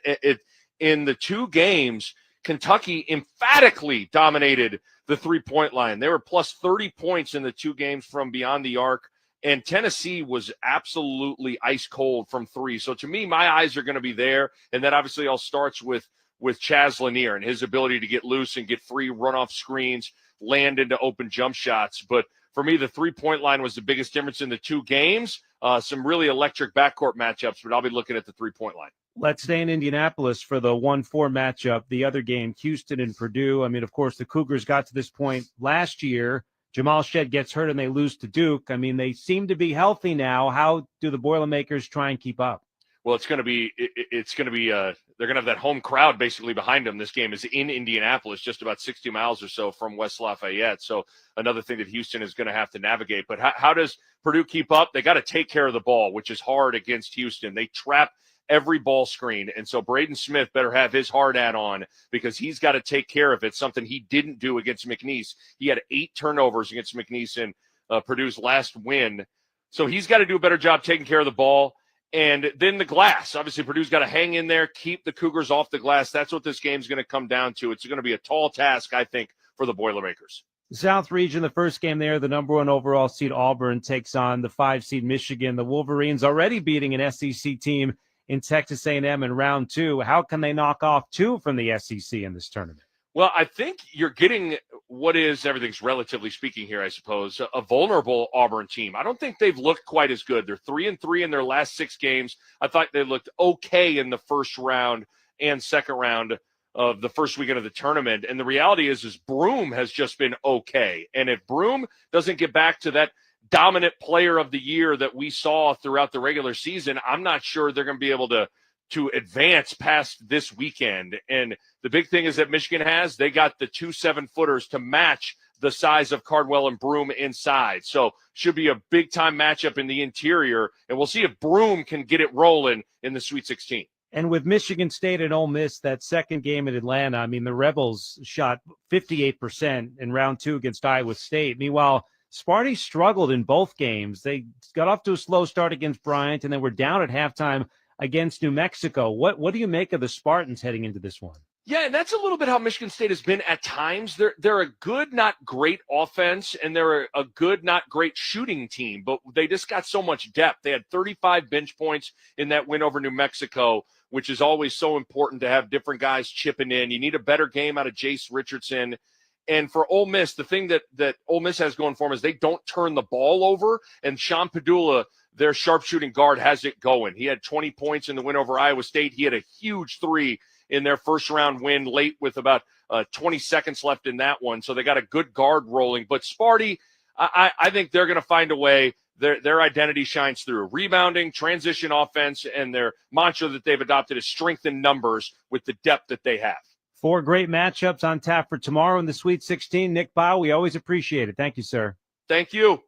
In the 2 games, Kentucky emphatically dominated the 3-point line. They were plus 30 points in the 2 games from beyond the arc. And Tennessee was absolutely ice cold from 3. So to me, my eyes are going to be there. And that obviously all starts with Chaz Lanier and his ability to get loose and get free runoff screens, land into open jump shots. But for me, the 3-point line was the biggest difference in the 2 games. Some really electric backcourt matchups, but I'll be looking at the 3-point line. Let's stay in Indianapolis for the 1-4 matchup. The other game, Houston and Purdue. I mean, of course, the Cougars got to this point last year. Jamal Shedd gets hurt and they lose to Duke. I mean, they seem to be healthy now. How do the Boilermakers try and keep up? Well, they're going to have that home crowd basically behind them. This game is in Indianapolis, just about 60 miles or so from West Lafayette. So another thing that Houston is going to have to navigate. But how does Purdue keep up? They got to take care of the ball, which is hard against Houston. They trap every ball screen. And so Braden Smith better have his hard hat on because he's got to take care of it, something he didn't do against McNeese. He had 8 turnovers against McNeese in Purdue's last win. So he's got to do a better job taking care of the ball. And then the glass. Obviously, Purdue's got to hang in there, keep the Cougars off the glass. That's what this game's going to come down to. It's going to be a tall task, I think, for the Boilermakers. South Region, the first game there, the number 1 overall seed Auburn takes on the 5 seed Michigan. The Wolverines already beating an SEC team in Texas A&M in round 2. How can they knock off 2 from the SEC in this tournament? Well, I think you're getting what is, everything's relatively speaking here, I suppose, a vulnerable Auburn team. I don't think they've looked quite as good. They're 3-3 in their last 6 games. I thought they looked okay in the first round and second round of the first weekend of the tournament. And the reality is Broome has just been okay. And if Broome doesn't get back to that dominant player of the year that we saw throughout the regular season, I'm not sure they're going to be able to advance past this weekend. And the big thing is that Michigan they got the 2 7-footers to match the size of Cardwell and Broome inside. So should be a big-time matchup in the interior, and we'll see if Broome can get it rolling in the Sweet 16. And with Michigan State and Ole Miss, that second game in Atlanta, I mean, the Rebels shot 58% in round 2 against Iowa State. Meanwhile, Sparty struggled in both games. They got off to a slow start against Bryant, and then were down at halftime against New Mexico. What do you make of the Spartans heading into this one? Yeah, and that's a little bit how Michigan State has been at times. They're a good, not great offense, and they're a good, not great shooting team, but they just got so much depth. They had 35 bench points in that win over New Mexico, which is always so important to have different guys chipping in. You need a better game out of Jace Richardson. And for Ole Miss, the thing that Ole Miss has going for them is they don't turn the ball over, and Sean Padula, their sharpshooting guard, has it going. He had 20 points in the win over Iowa State. He had a huge 3 in their first-round win late with about 20 seconds left in that one. So they got a good guard rolling. But Sparty, I think they're going to find a way. Their identity shines through. Rebounding, transition offense, and their mantra that they've adopted is strength in numbers with the depth that they have. 4 great matchups on tap for tomorrow in the Sweet 16. Nick Bau, we always appreciate it. Thank you, sir. Thank you.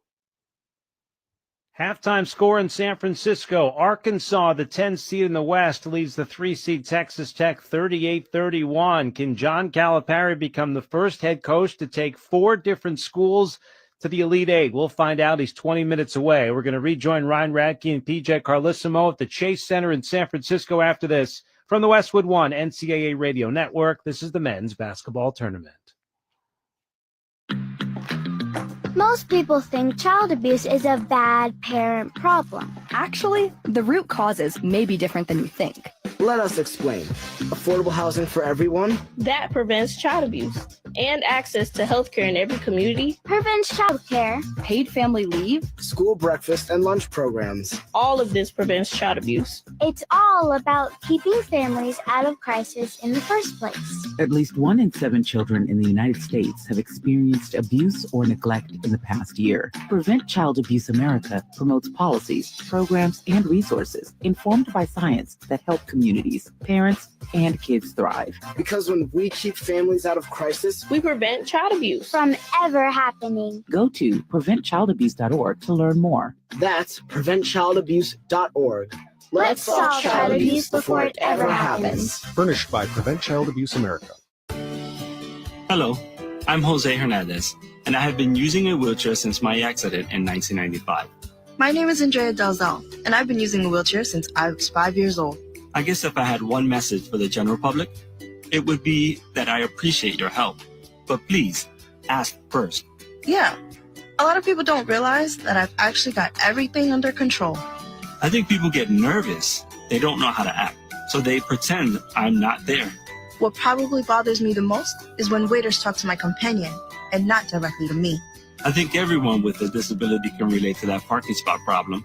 Halftime score in San Francisco. Arkansas, the 10 seed in the West, leads the 3 seed Texas Tech 38-31. Can John Calipari become the first head coach to take 4 different schools to the Elite 8? We'll find out. He's 20 minutes away. We're going to rejoin Ryan Radke and PJ Carlissimo at the Chase Center in San Francisco after this. From the Westwood One NCAA Radio Network, this is the men's basketball tournament. Most people think child abuse is a bad parent problem. Actually, the root causes may be different than you think. Let us explain. Affordable housing for everyone. That prevents child abuse. And access to health care in every community. Prevents child care. Paid family leave. School breakfast and lunch programs. All of this prevents child abuse. It's all about keeping families out of crisis in the first place. At least 1 in 7 children in the United States have experienced abuse or neglect in the past year. Prevent Child Abuse America promotes policies, programs, and resources informed by science that help communities, parents, and kids thrive. Because when we keep families out of crisis, we prevent child abuse from ever happening. Go to preventchildabuse.org to learn more. That's preventchildabuse.org. Let's solve child abuse before it ever happens. Furnished by Prevent Child Abuse America. Hello, I'm Jose Hernandez, and I have been using a wheelchair since my accident in 1995. My name is Andrea Dalzell, and I've been using a wheelchair since I was 5 years old. I guess if I had one message for the general public, it would be that I appreciate your help. But please, ask first. Yeah, a lot of people don't realize that I've actually got everything under control. I think people get nervous. They don't know how to act, so they pretend I'm not there. What probably bothers me the most is when waiters talk to my companion and not directly to me. I think everyone with a disability can relate to that parking spot problem.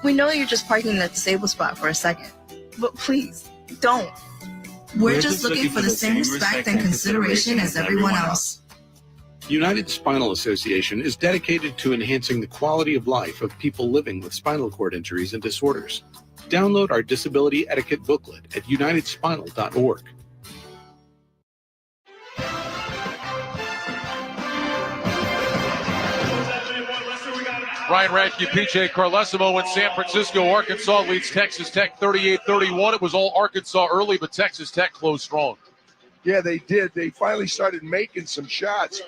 We know you're just parking in a disabled spot for a second, but please, don't. We're just looking for the same respect and consideration as everyone else. United Spinal Association is dedicated to enhancing the quality of life of people living with spinal cord injuries and disorders. Download our disability etiquette booklet at unitedspinal.org. Ryan Radke, PJ Carlissimo in San Francisco. Arkansas leads Texas Tech 38-31. It was all Arkansas early, but Texas Tech closed strong. Yeah, they did. They finally started making some shots.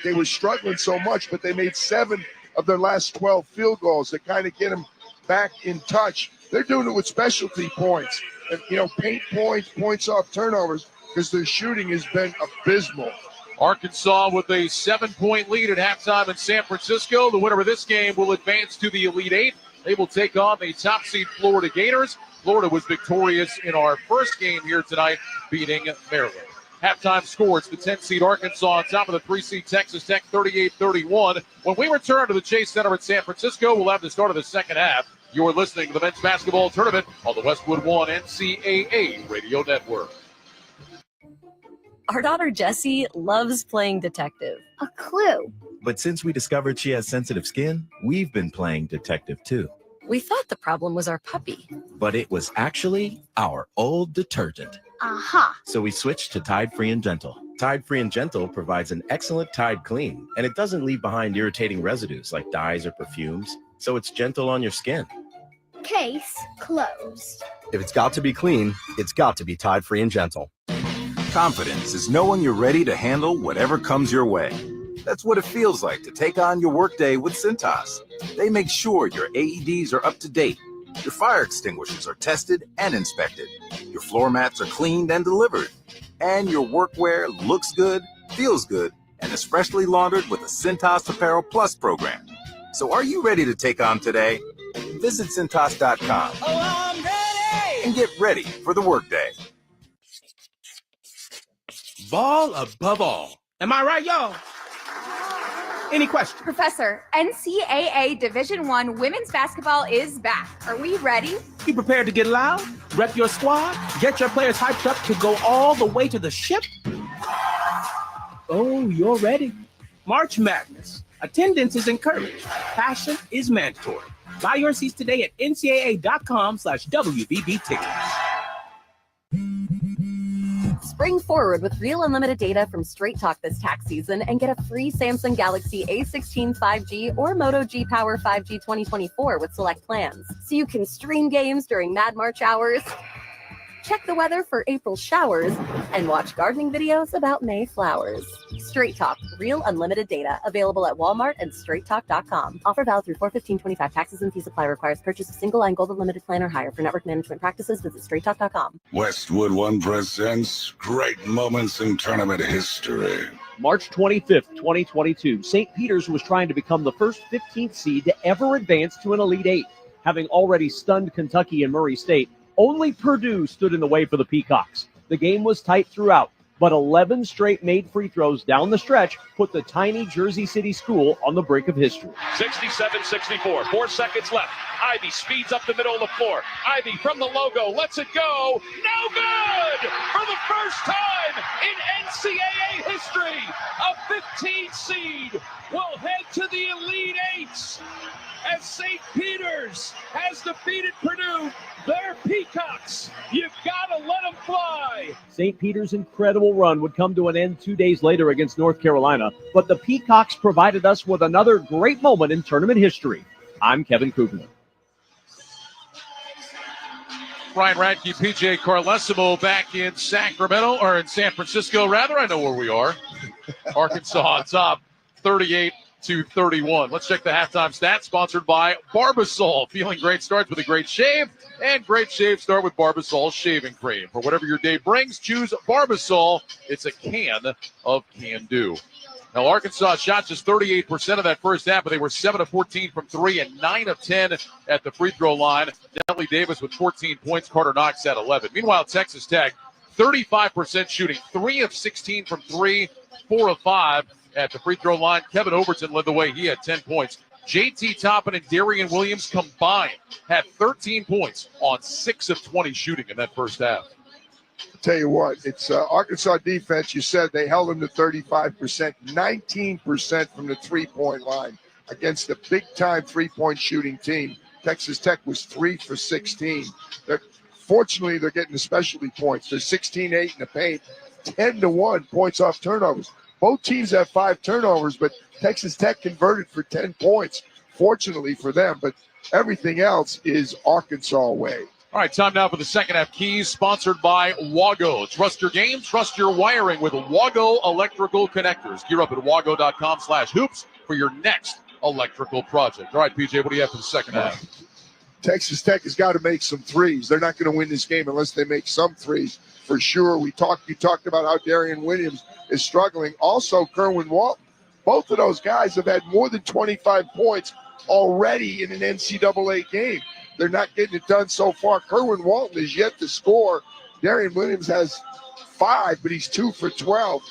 They were struggling so much, but they made 7 of their last 12 field goals that kind of get them back in touch. They're doing it with specialty points and, paint points, points off turnovers, because their shooting has been abysmal. Arkansas with a 7-point lead at halftime in San Francisco. The winner of this game will advance to the Elite Eight. They will take on the top seed Florida Gators. Florida was victorious in our first game here tonight, beating Maryland. Halftime score, it's the 10 seed Arkansas on top of the 3 seed Texas Tech, 38-31. When we return to the Chase Center in San Francisco, we'll have the start of the second half. You're listening to the men's basketball tournament on the Westwood One NCAA Radio Network. Our daughter Jessie loves playing detective. A clue. But since we discovered she has sensitive skin, we've been playing detective too. We thought the problem was our puppy. But it was actually our old detergent. Aha. So we switched to Tide Free and Gentle. Tide Free and Gentle provides an excellent Tide clean, and it doesn't leave behind irritating residues like dyes or perfumes, so it's gentle on your skin. Case closed. If it's got to be clean, it's got to be Tide Free and Gentle. Confidence is knowing you're ready to handle whatever comes your way. That's what it feels like to take on your workday with Cintas. They make sure your AEDs are up to date, your fire extinguishers are tested and inspected, your floor mats are cleaned and delivered, and your workwear looks good, feels good, and is freshly laundered with the Cintas Apparel Plus program. So are you ready to take on today? Visit Cintas.com and get ready for the workday. Ball above all. Am I right, y'all? Any questions? Professor, NCAA Division I women's basketball is back. Are we ready? You prepared to get loud? Rep your squad? Get your players hyped up to go all the way to the ship? Oh, you're ready. March Madness. Attendance is encouraged. Passion is mandatory. Buy your seats today at ncaa.com/WBB tickets. Spring forward with real unlimited data from Straight Talk this tax season and get a free Samsung Galaxy A16 5G or Moto G Power 5G 2024 with select plans. So you can stream games during Mad March hours, check the weather for April showers, and watch gardening videos about May flowers. Straight Talk, real unlimited data. Available at Walmart and straighttalk.com. Offer valid through 4/15/25. Taxes and fee supply requires purchase of single line gold unlimited plan or higher. For network management practices, visit straighttalk.com. Westwood One presents Great Moments in Tournament History. March 25th, 2022, St. Peter's was trying to become the first 15th seed to ever advance to an Elite Eight. Having already stunned Kentucky and Murray State, only Purdue stood in the way for the Peacocks. The game was tight throughout, but 11 straight made free throws down the stretch put the tiny Jersey City school on the brink of history. 67-64, 4 seconds left. Ivy speeds up the middle of the floor. Ivy from the logo, lets it go. No good! For the first time in NCAA history, a 15 seed will head to the Elite Eights as St. Peter's has defeated Purdue. They're Peacocks. You've got to let them fly. St. Peter's incredible run would come to an end 2 days later against North Carolina, but the Peacocks provided us with another great moment in tournament history. I'm Kevin Kugler. Ryan Radke, PJ Carlesimo back in Sacramento, or in San Francisco, rather. I know where we are. Arkansas on top, 38-31. Let's check the halftime stats, sponsored by Barbasol. Feeling great starts with a great shave, and great shave start with Barbasol shaving cream. For whatever your day brings, choose Barbasol. It's a can of can-do. Now, Arkansas shot just 38% of that first half, but they were 7 of 14 from 3 and 9 of 10 at the free throw line. Dentley Davis with 14 points, Carter Knox at 11. Meanwhile, Texas Tech, 35% shooting, 3 of 16 from 3, 4 of 5 at the free throw line. Kevin Overton led the way. He had 10 points. J.T. Toppin and Darian Williams combined had 13 points on 6 of 20 shooting in that first half. I'll tell you what, it's Arkansas defense. You said they held them to 35%, 19% from the three-point line against a big-time three-point shooting team. Texas Tech was 3 for 16. Fortunately, they're getting the specialty points. They're 16-8 in the paint, 10-1 points off turnovers. Both teams have 5 turnovers, but Texas Tech converted for 10 points, fortunately for them. But everything else is Arkansas way. All right, time now for the second half keys, sponsored by Wago. Trust your game, trust your wiring with Wago electrical connectors. Gear up at wago.com/hoops for your next electrical project. All right, PJ, what do you have for the second half? Texas Tech has got to make some threes. They're not going to win this game unless they make some threes for sure. You talked about how Darian Williams is struggling. Also, Kerwin Walton. Both of those guys have had more than 25 points already in an NCAA game. They're not getting it done so far. Kerwin Walton is yet to score. Darian Williams has 5, but he's 2 for 12.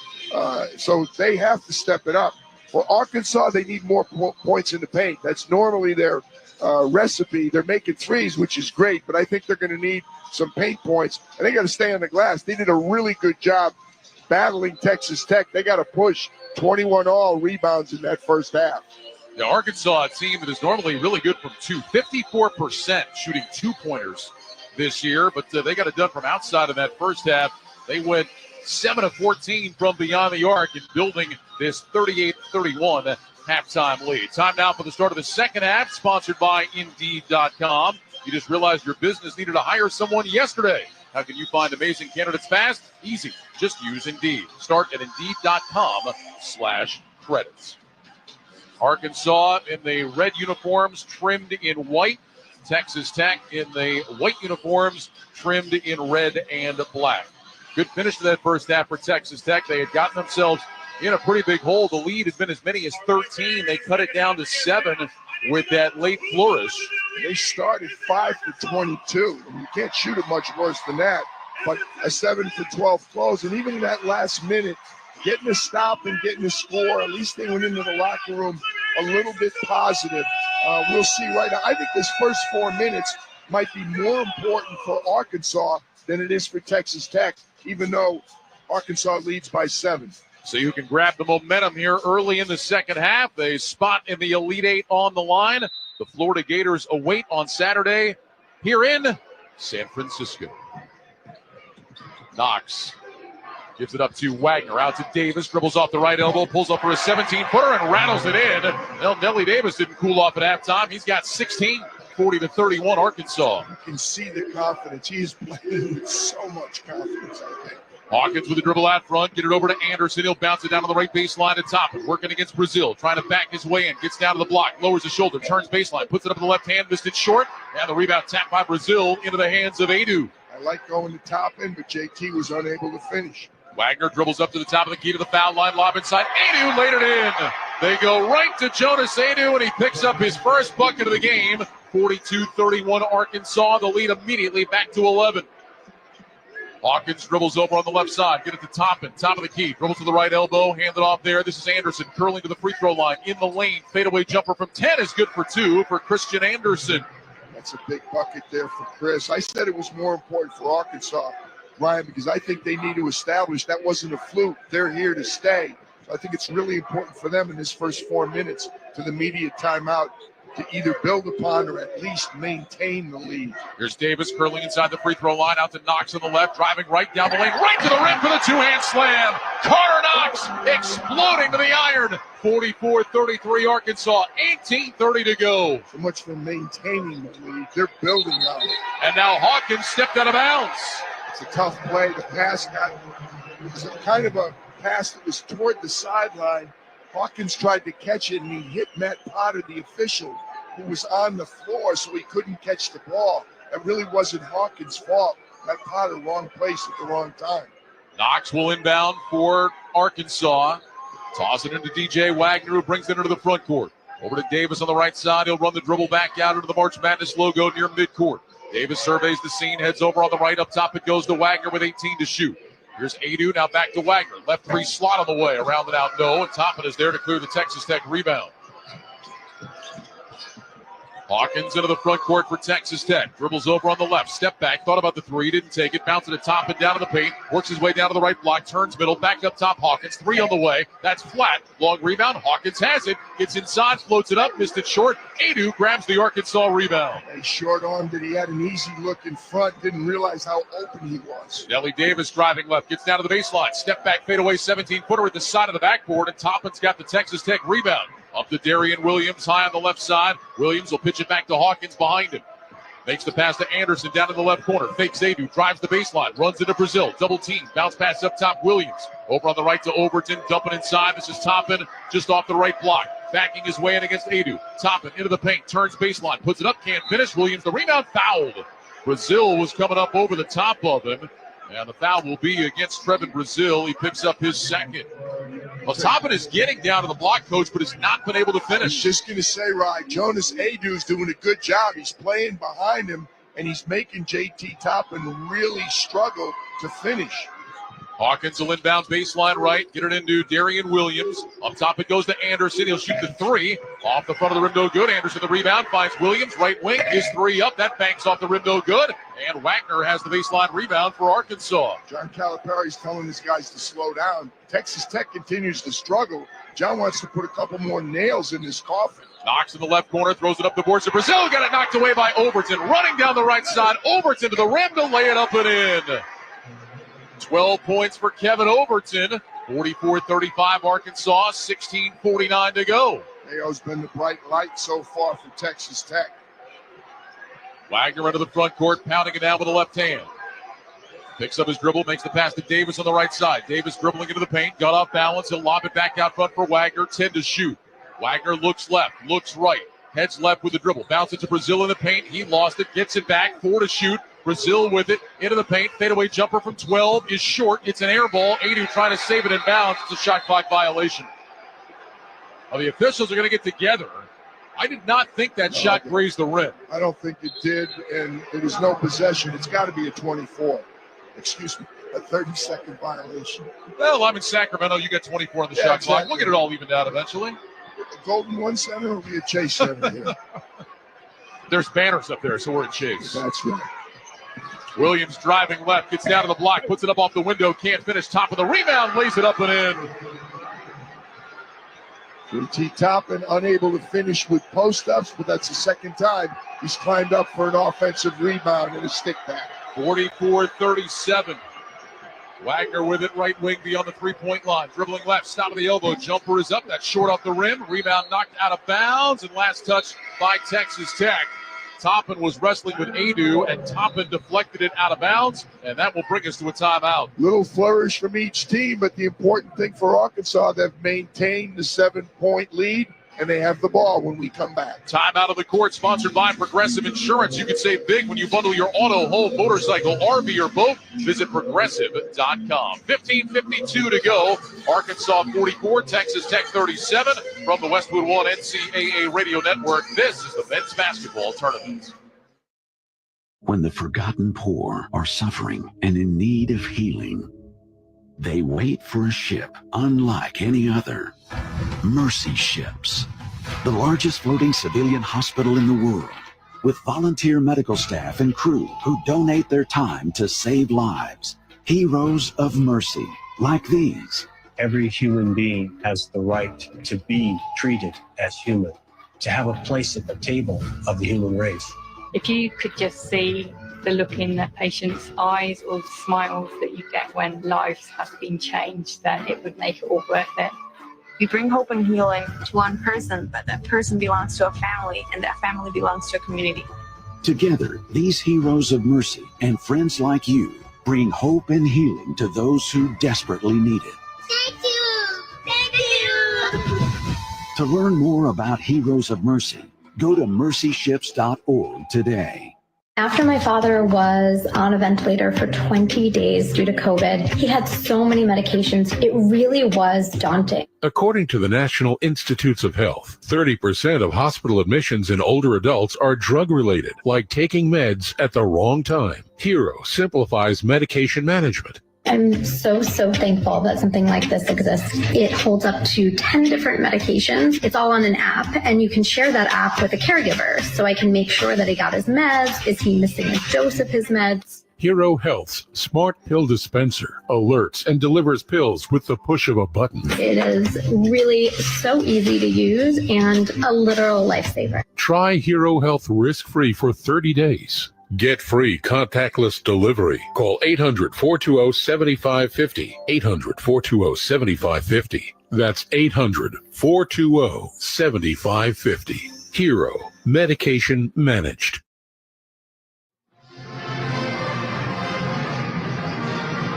So they have to step it up. For Arkansas, they need more points in the paint. That's normally their recipe. They're making threes, which is great, but I think they're going to need some paint points, and they got to stay on the glass. They did a really good job battling Texas Tech. They got to push 21 all rebounds in that first half. The Arkansas team that is normally really good from 54% shooting 2-pointers this year, but they got it done from outside in that first half. They went 7 of 14 from beyond the arc and building this 38-31 halftime lead. Time now for the start of the second half, sponsored by Indeed.com. You just realized your business needed to hire someone yesterday. How can you find amazing candidates fast? Easy. Just use Indeed. Start at Indeed.com/credits. Arkansas in the red uniforms trimmed in white. Texas Tech in the white uniforms trimmed in red and black. Good finish to that first half for Texas Tech. They had gotten themselves in a pretty big hole. The lead had been as many as 13. They cut it down to 7 with that late flourish. They started 5 for 22. I mean, you can't shoot it much worse than that. But a 7 for 12 close, and even in that last minute, getting a stop and getting a score, at least they went into the locker room a little bit positive. We'll see right now. I think this first 4 minutes might be more important for Arkansas than it is for Texas Tech, even though Arkansas leads by 7. So you can grab the momentum here early in the second half. A spot in the Elite Eight on the line. The Florida Gators await on Saturday here in San Francisco. Knox gives it up to Wagner, out to Davis, dribbles off the right elbow, pulls up for a 17-footer and rattles it in. Well, Nelly Davis didn't cool off at halftime. He's got 16, 40-31 Arkansas. You can see the confidence. He is playing with so much confidence, I think. Hawkins with the dribble out front, get it over to Anderson. He'll bounce it down to the right baseline at top. Working against Brazil, trying to back his way in. Gets down to the block, lowers his shoulder, turns baseline, puts it up in the left hand, missed it short. And the rebound tapped by Brazil into the hands of Adu. I like going to top end, but JT was unable to finish. Wagner dribbles up to the top of the key to the foul line, lob inside. Adu laid it in. They go right to Jonas Adu, and he picks up his first bucket of the game. 42-31 Arkansas. The lead immediately back to 11. Hawkins dribbles over on the left side. Get it to Toppin. Top of the key. Dribbles to the right elbow. Hand it off there. This is Anderson curling to the free throw line. In the lane. Fadeaway jumper from 10 is good for 2 for Christian Anderson. That's a big bucket there for Chris. I said it was more important for Arkansas, Ryan, because I think they need to establish that wasn't a fluke. They're here to stay. So I think it's really important for them in this first 4 minutes to the immediate timeout to either build upon or at least maintain the lead. Here's Davis curling inside the free throw line, out to Knox on the left, driving right down the lane, right to the rim for the two-hand slam. Carter Knox exploding to the iron. 44-33 Arkansas, 18:30 to go. So much for maintaining the lead. They're building now. And now Hawkins stepped out of bounds. It's a tough play. The pass it was kind of a pass that was toward the sideline. Hawkins tried to catch it, and he hit Matt Potter, the official, who was on the floor, so he couldn't catch the ball. That really wasn't Hawkins' fault. Matt Potter, wrong place at the wrong time. Knox will inbound for Arkansas. Toss it into DJ Wagner, who brings it into the front court. Over to Davis on the right side. He'll run the dribble back out into the March Madness logo near midcourt. Davis surveys the scene, heads over on the right. Up top, it goes to Wagner with 18 to shoot. Here's Adu, now back to Wagner. Left 3 slot on the way. Around and out, no. And Toppin is there to clear the Texas Tech rebound. Hawkins into the front court for Texas Tech. Dribbles over on the left. Step back. Thought about the 3. Didn't take it. Bounces to top and down to the paint. Works his way down to the right block. Turns middle. Back up top. Hawkins. 3 on the way. That's flat. Long rebound. Hawkins has it. Gets inside. Floats it up. Missed it short. Adu grabs the Arkansas rebound. And short armed it. He had an easy look in front. Didn't realize how open he was. Nelly Davis driving left. Gets down to the baseline. Step back. Fadeaway 17-footer at the side of the backboard. And Toppin's got the Texas Tech rebound. Up to Darian Williams, high on the left side. Williams will pitch it back to Hawkins behind him. Makes the pass to Anderson down in the left corner. Fakes Adu, drives the baseline, runs into Brazil. Double team, bounce pass up top, Williams. Over on the right to Overton, dumping inside. This is Toppin just off the right block. backing his way in against Adu. Toppin into the paint, turns baseline, puts it up, can't finish. Williams, the rebound, fouled. Brazil was coming up over the top of him, and the foul will be against Trevin Brazil. He picks up his second. Well, Toppin is getting down to the block, coach, but has not been able to finish. I was just going to say, Ryan, Jonas Adu's doing a good job. He's playing behind him, and he's making JT Toppin really struggle to finish. Hawkins will inbound baseline right, get it into Darian Williams. Up top it goes to Anderson. He'll shoot the three. Off the front of the rim, no good. Anderson the rebound, finds Williams, right wing. His three up, that banks off the rim, no good. And Wagner has the baseline rebound for Arkansas. John Calipari's telling his guys to slow down. Texas Tech continues to struggle. John wants to put a couple more nails in his coffin. Knox in the left corner, throws it up the boards to Brazil. Got it knocked away by Overton. Running down the right side, Overton to the rim to lay it up and in. 12 points for Kevin Overton. 44-35 Arkansas, 16:49 to go. Ayo's been the bright light so far for Texas Tech. Wagner into the front court, pounding it down with the left hand. Picks up his dribble, makes the pass to Davis on the right side. Davis dribbling into the paint, got off balance. He'll lob it back out front for Wagner. 10 to shoot. Wagner looks left, looks right. Heads left with the dribble. Bounces to Brazil in the paint. He lost it, gets it back. 4 to shoot. Brazil with it into the paint. Fadeaway jumper from 12 is short. It's an air ball. Adu trying to save it in bounds. It's a shot clock violation. Well, the officials are going to get together. I did not think that shot grazed the rim. I don't think it did, and there was no possession. It's got to be a 24. Excuse me, a 30-second violation. Well, I'm in Sacramento. You got 24 on the shot clock. We'll get it all evened out eventually. The Golden One Center will be a Chase Center here. There's banners up there, so we're at Chase. That's right. Williams driving left, gets down to the block, puts it up off the window, can't finish. Top of the rebound, lays it up and in. JT Toppin unable to finish with post-ups, but that's the second time he's climbed up for an offensive rebound and a stick back. 44-37. Wagner with it, right wing beyond the three-point line. Dribbling left, stop of the elbow, jumper is up. That's short off the rim. Rebound knocked out of bounds, and last touch by Texas Tech. Toppin was wrestling with Adu, and Toppin deflected it out of bounds, and that will bring us to a timeout. Little flourish from each team, but the important thing for Arkansas, they've maintained the 7-point lead, and they have the ball when we come back. Timeout of the court, sponsored by Progressive Insurance. You can save big when you bundle your auto, home, motorcycle, RV, or boat. Visit Progressive.com. 15:52 to go. Arkansas 44, Texas Tech 37. From the Westwood One NCAA Radio Network, this is the men's basketball tournament. When the forgotten poor are suffering and in need of healing, they wait for a ship unlike any other. Mercy Ships, the largest floating civilian hospital in the world, with volunteer medical staff and crew who donate their time to save lives. Heroes of mercy, like these. Every human being has the right to be treated as human, to have a place at the table of the human race. If you could just see the look in the patient's eyes or the smiles that you get when lives have been changed, then it would make it all worth it. We bring hope and healing to one person, but that person belongs to a family, and that family belongs to a community. Together, these heroes of mercy and friends like you bring hope and healing to those who desperately need it. Thank you! Thank you! To learn more about Heroes of Mercy, go to mercyships.org today. After my father was on a ventilator for 20 days due to COVID, he had so many medications. It really was daunting. According to the National Institutes of Health, 30% of hospital admissions in older adults are drug-related, like taking meds at the wrong time. Hero simplifies medication management. I'm so thankful that something like this exists. It holds up to 10 different medications. It's all on an app, and you can share that app with a caregiver. So I can make sure that he got his meds. Is he missing a dose of his meds? Hero Health's smart pill dispenser alerts and delivers pills with the push of a button. It is really so easy to use and a literal lifesaver. Try Hero Health risk-free for 30 days. Get free contactless delivery. Call 800-420-7550. 800-420-7550. That's 800-420-7550. Hero. Medication managed.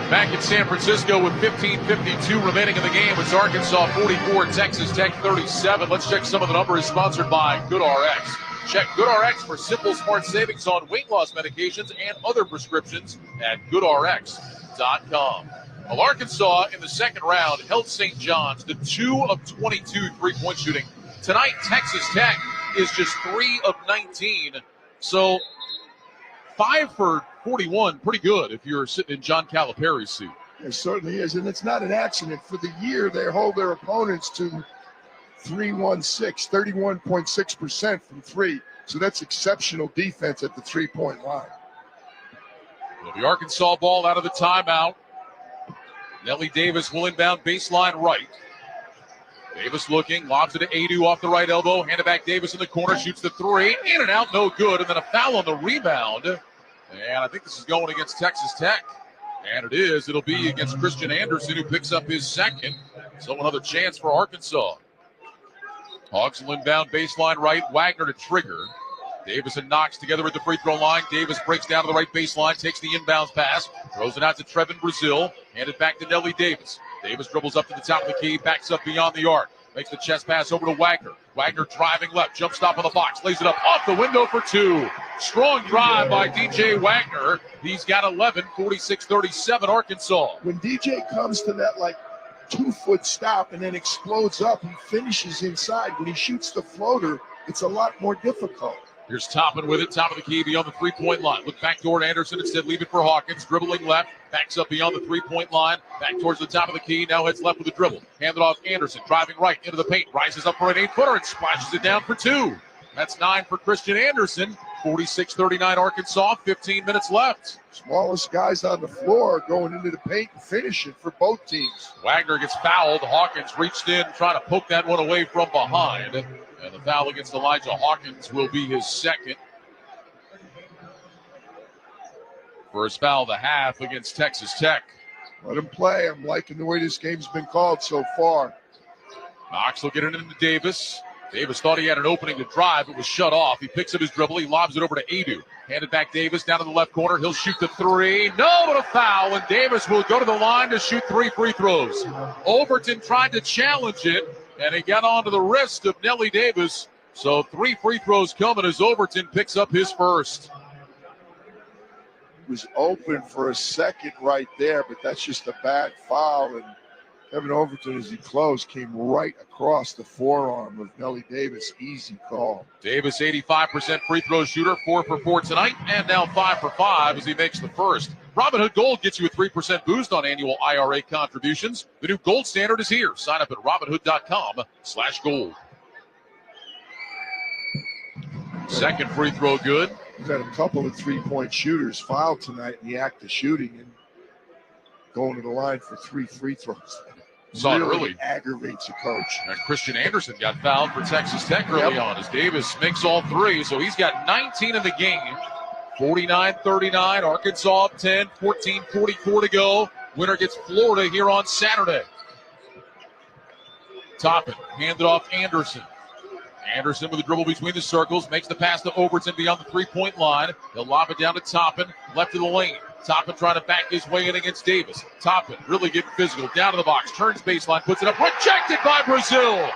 Back in San Francisco with 15:52 remaining in the game. It's Arkansas 44, Texas Tech 37. Let's check some of the numbers sponsored by GoodRx. Check GoodRx for simple, smart savings on weight loss medications and other prescriptions at GoodRx.com. Well, Arkansas in the second round held St. John's to 2 of 22 three-point shooting. Tonight, Texas Tech is just 3 of 19. So 5 for 41, pretty good if you're sitting in John Calipari's seat. It certainly is, and it's not an accident. For the year, they hold their opponents to 31.6% from three. So that's exceptional defense at the three-point line. Well, the Arkansas ball out of the timeout. Nellie Davis will inbound baseline right. Davis looking, lobs it to Adu off the right elbow. Hand it back, Davis in the corner, shoots the three. In and out, no good. And then a foul on the rebound. And I think this is going against Texas Tech. And it is. It'll be against Christian Anderson, who picks up his second. So another chance for Arkansas. Hawks will inbound baseline right. Wagner to trigger. Davis and Knox together at the free throw line. Davis breaks down to the right baseline, takes the inbounds pass, throws it out to Trevin Brazil, handed back to Nellie Davis. Davis dribbles up to the top of the key, backs up beyond the arc, makes the chest pass over to Wagner. Wagner driving left, jump stop on the box, lays it up off the window for two. Strong drive by DJ Wagner. He's got 11, 46-37 Arkansas. When DJ comes to that 2-foot stop and then explodes up, he finishes inside. When he shoots the floater, it's a lot more difficult. Here's Toppin with it, top of the key beyond the three-point line. Look back toward Anderson, instead leave it for Hawkins. Dribbling left, backs up beyond the three-point line, back towards the top of the key, now heads left with the dribble. Hand it off Anderson, driving right into the paint, rises up for an 8-footer and splashes it down for two. That's 9 for Christian Anderson. 46-39 Arkansas, 15 minutes left. Smallest guys on the floor going into the paint and finishing for both teams. Wagner gets fouled. Hawkins reached in, trying to poke that one away from behind. And the foul against Elijah Hawkins will be his second. First foul of the half against Texas Tech. Let him play. I'm liking the way this game's been called so far. Knox will get it into Davis. Davis thought he had an opening to drive. It was shut off. He picks up his dribble. He lobs it over to Adu. Handed back Davis down to the left corner. He'll shoot the three. No, but a foul. And Davis will go to the line to shoot 3 free throws. Overton tried to challenge it, and he got onto the wrist of Nellie Davis. So 3 free throws coming as Overton picks up his first. Was open for a second right there, but that's just a bad foul. And Kevin Overton, as he closed, came right across the forearm of Nellie Davis. Easy call. Davis, 85% free throw shooter, 4 for 4 tonight, and now 5 for 5 as he makes the first. Robinhood Gold gets you a 3% boost on annual IRA contributions. The new gold standard is here. Sign up at Robinhood.com/gold. Second free throw good. We've had a couple of three-point shooters fouled tonight in the act of shooting and going to the line for 3 free throws. Saw it really early. Aggravates a coach. And Christian Anderson got fouled for Texas Tech early on as Davis makes all 3. So he's got 19 in the game. 49-39, Arkansas up 10, 14:44 to go. Winner gets Florida here on Saturday. Toppin, handed off Anderson. Anderson with a dribble between the circles, makes the pass to Overton beyond the three-point line. He'll lob it down to Toppin, left of the lane. Toppin trying to back his way in against Davis. Toppin really getting physical, down to the box, turns baseline, puts it up, rejected by Brazil.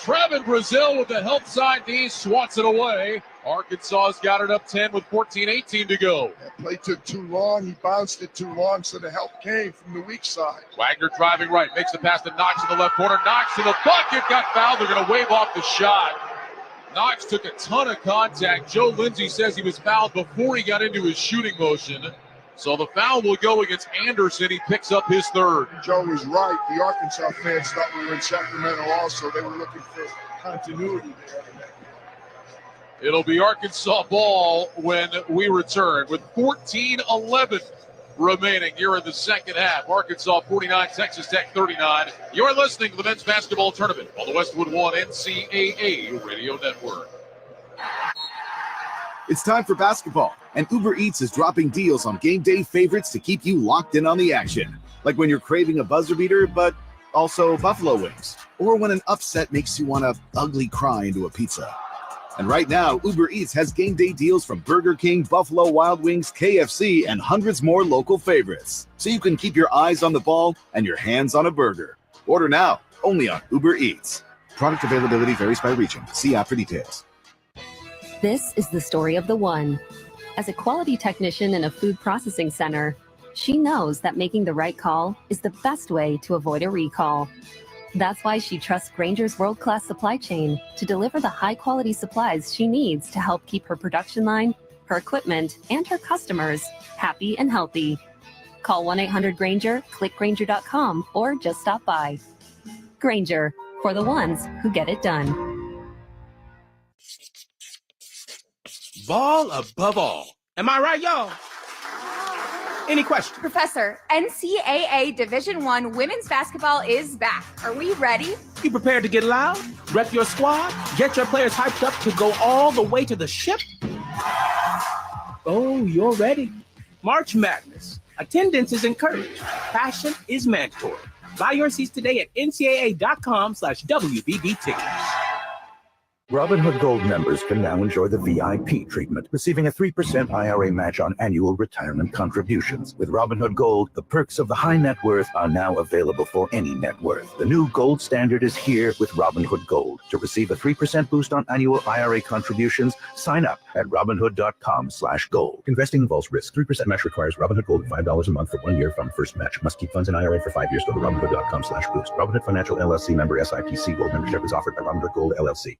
Trevin Brazil with the help side knee, swats it away. Arkansas's got it up 10 with 14-18 to go. That play took too long. He bounced it too long, so the help came from the weak side. Wagner driving right, makes the pass to Knox in the left corner. Knox to the bucket, got fouled. They're going to wave off the shot. Knox took a ton of contact. Joe Lindsay says he was fouled before he got into his shooting motion. So the foul will go against Anderson. He picks up his third. Joe was right. The Arkansas fans thought we were in Sacramento also. They were looking for continuity there. It'll be Arkansas ball when we return with 14-11 remaining here in the second half. Arkansas 49, Texas Tech 39. You're listening to the men's basketball tournament on the Westwood One NCAA Radio Network. It's time for basketball, and Uber Eats is dropping deals on game day favorites to keep you locked in on the action. Like when you're craving a buzzer beater, but also buffalo wings. Or when an upset makes you want to ugly cry into a pizza. And right now, Uber Eats has game day deals from Burger King, Buffalo Wild Wings, KFC, and hundreds more local favorites. So you can keep your eyes on the ball and your hands on a burger. Order now, only on Uber Eats. Product availability varies by region. See app for details. This is the story of the one. As a quality technician in a food processing center, she knows that making the right call is the best way to avoid a recall. That's why she trusts Grainger's world-class supply chain to deliver the high-quality supplies she needs to help keep her production line, her equipment, and her customers happy and healthy. Call 1-800-GRAINGER, click Grainger.com, or just stop by. Grainger, for the ones who get it done. Ball above all. Am I right, y'all? Any questions? Professor, NCAA Division I women's basketball is back. Are we ready? You prepared to get loud? Wreck your squad? Get your players hyped up to go all the way to the ship? Oh, you're ready. March Madness. Attendance is encouraged. Passion is mandatory. Buy your seats today at ncaa.com/WBB tickets. Robinhood Gold members can now enjoy the VIP treatment, receiving a 3% IRA match on annual retirement contributions. With Robinhood Gold, the perks of the high net worth are now available for any net worth. The new gold standard is here with Robinhood Gold. To receive a 3% boost on annual IRA contributions, sign up at Robinhood.com/gold. Investing involves risk. 3% match requires Robinhood Gold at $5 a month for 1 year from first match. Must keep funds in IRA for 5 years. Go to Robinhood.com/boost. Robinhood Financial LLC member SIPC. Gold membership is offered by Robinhood Gold LLC.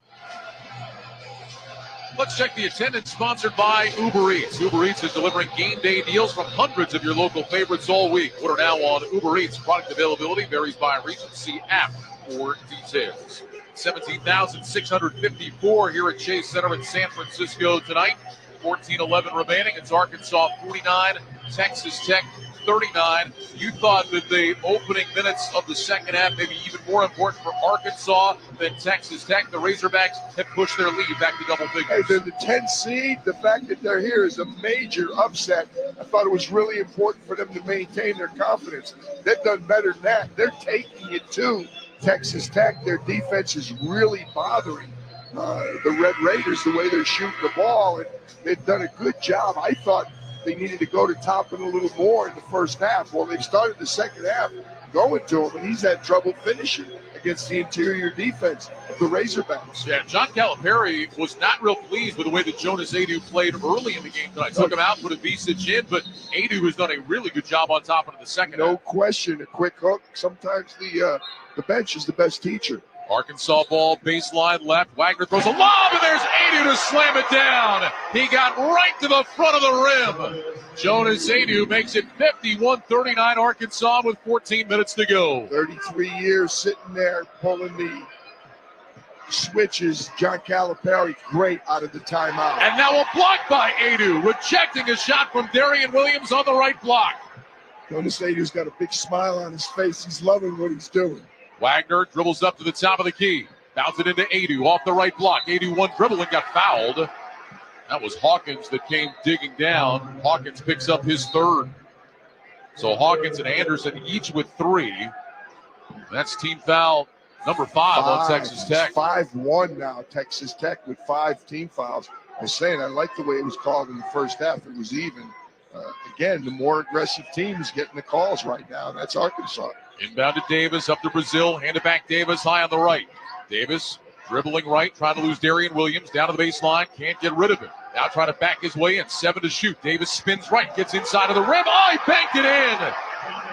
Let's check the attendance, sponsored by Uber Eats. Uber Eats is delivering game day deals from hundreds of your local favorites all week. Order now on Uber Eats. Product availability varies by region. See app for details. 17,654 here at Chase Center in San Francisco tonight. 14-11 remaining. It's Arkansas 49, Texas Tech 39. You thought that the opening minutes of the second half may be even more important for Arkansas than Texas Tech. The Razorbacks have pushed their lead back to double figures. Hey, they're the 10th seed. The fact that they're here is a major upset. I thought it was really important for them to maintain their confidence. They've done better than that. They're taking it to Texas Tech. Their defense is really bothering the Red Raiders, the way they're shooting the ball, and they've done a good job. I thought they needed to go to Toppin a little more in the first half. Well, they've started the second half going to him, and he's had trouble finishing against the interior defense of the Razorbacks. Yeah, John Calipari was not real pleased with the way that Jonas Adu played early in the game tonight. Took him out, put a Visage in, but Adu has done a really good job on top of the second half. No question, a quick hook. Sometimes the bench is the best teacher. Arkansas ball, baseline left. Wagner throws a lob, and there's Adu to slam it down. He got right to the front of the rim. Jonas Adu makes it 51-39 Arkansas with 14 minutes to go. 33 years sitting there pulling the switches. John Calipari, great out of the timeout. And now a block by Adu, rejecting a shot from Darian Williams on the right block. Jonas Adu's got a big smile on his face. He's loving what he's doing. Wagner dribbles up to the top of the key. Bounce it into Adu off the right block. Adu one dribble and got fouled. That was Hawkins that came digging down. Hawkins picks up his third. So Hawkins and Anderson each with 3. That's team foul number 5 on Texas Tech. 5-1 now. Texas Tech with 5 team fouls. I was saying, I like the way it was called in the first half. It was even. Again, the more aggressive team is getting the calls right now. That's Arkansas. Inbound to Davis, up to Brazil. Hand it back Davis, high on the right. Davis dribbling right, trying to lose Darian Williams. Down to the baseline, can't get rid of it. Now trying to back his way in, 7 to shoot. Davis spins right, gets inside of the rim. Oh, he banked it in.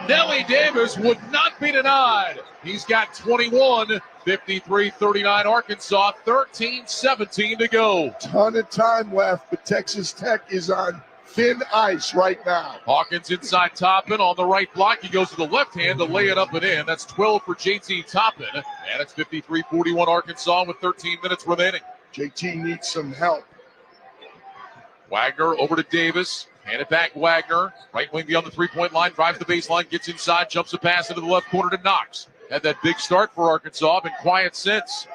Nelly Davis would not be denied. He's got 21, 53-39 Arkansas, 13-17 to go. Ton of time left, but Texas Tech is on thin ice right now. Hawkins inside Toppin on the right block. He goes to the left hand to lay it up and in. That's 12 for JT Toppin. And it's 53-41 Arkansas with 13 minutes remaining. JT needs some help. Wagner over to Davis. Hand it back Wagner. Right wing beyond the three-point line. Drives the baseline. Gets inside. Jumps a pass into the left corner to Knox. Had that big start for Arkansas. Been quiet since.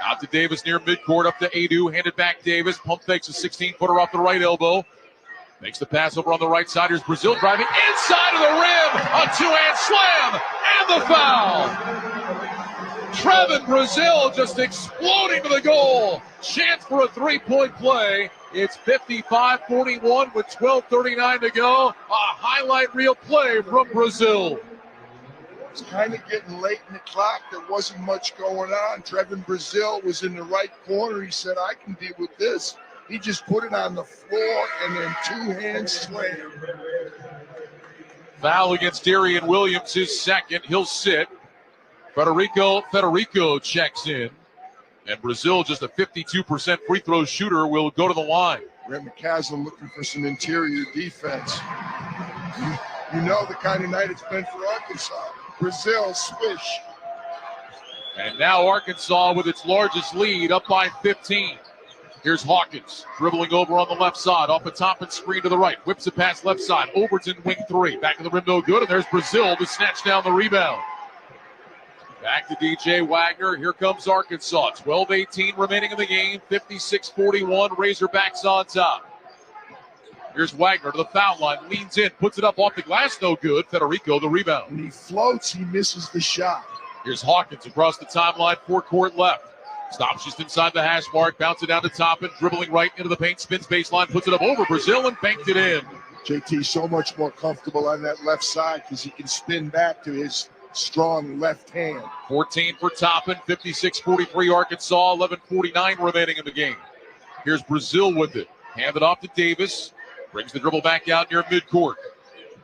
Out to Davis near midcourt. Up to Adu. Hand it back Davis. Pump fakes a 16-footer off the right elbow. Makes the pass over on the right side. Here's Brazil driving inside of the rim. A two-hand slam and the foul. Trevin Brazil just exploding to the goal. Chance for a three-point play. It's 55-41 with 12:39 to go. A highlight reel play from Brazil. It's kind of getting late in the clock. There wasn't much going on. Trevin Brazil was in the right corner. He said, I can deal with this. He just put it on the floor and then two-hand slam. Foul against Darian Williams, his second. He'll sit. Federico checks in. And Brazil, just a 52% free throw shooter, will go to the line. Brett McCaslin looking for some interior defense. You know the kind of night it's been for Arkansas. Brazil, swish. And now Arkansas with its largest lead, up by 15. Here's Hawkins dribbling over on the left side, off the top and screen to the right. Whips it past left side. Overton, wing three. Back of the rim, no good. And there's Brazil to snatch down the rebound. Back to DJ Wagner. Here comes Arkansas. 12-18 remaining in the game. 56-41. Razorbacks on top. Here's Wagner to the foul line. Leans in. Puts it up off the glass. No good. Federico the rebound. When he floats, he misses the shot. Here's Hawkins across the timeline. Forecourt left. Stops just inside the hash mark. Bounce it down to Toppin. Dribbling right into the paint. Spins baseline. Puts it up over Brazil and banked it in. JT so much more comfortable on that left side because he can spin back to his strong left hand. 14 for Toppin. 56-43 Arkansas. 11:49 remaining in the game. Here's Brazil with it. Hand it off to Davis. Brings the dribble back out near midcourt.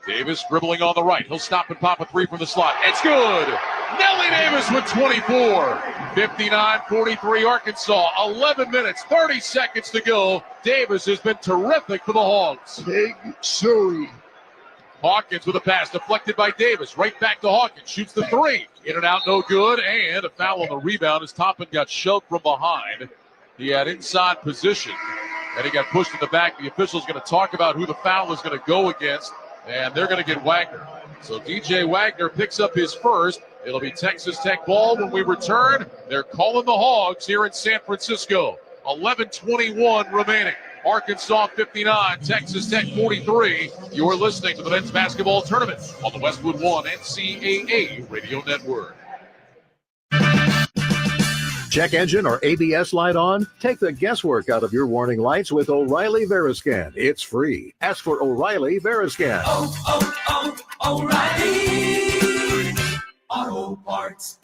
Davis dribbling on the right. He'll stop and pop a three from the slot. It's good. Nelly Davis with 24. 59-43 Arkansas. 11 minutes, 30 seconds to go. Davis has been terrific for the Hogs. Big Suey. Hawkins with a pass deflected by Davis. Right back to Hawkins. Shoots the three. In and out, no good. And a foul on the rebound as Toppin got shoved from behind. He had inside position, and he got pushed in the back. The official's going to talk about who the foul is going to go against, and they're going to get Wagner. So DJ Wagner picks up his first. It'll be Texas Tech ball when we return. They're calling the Hogs here in San Francisco. 11:21 remaining. Arkansas 59, Texas Tech 43. You're listening to the men's basketball tournament on the Westwood One NCAA Radio Network. Check engine or ABS light on? Take the guesswork out of your warning lights with O'Reilly Veriscan. It's free. Ask for O'Reilly Veriscan. O'Reilly Auto Parts.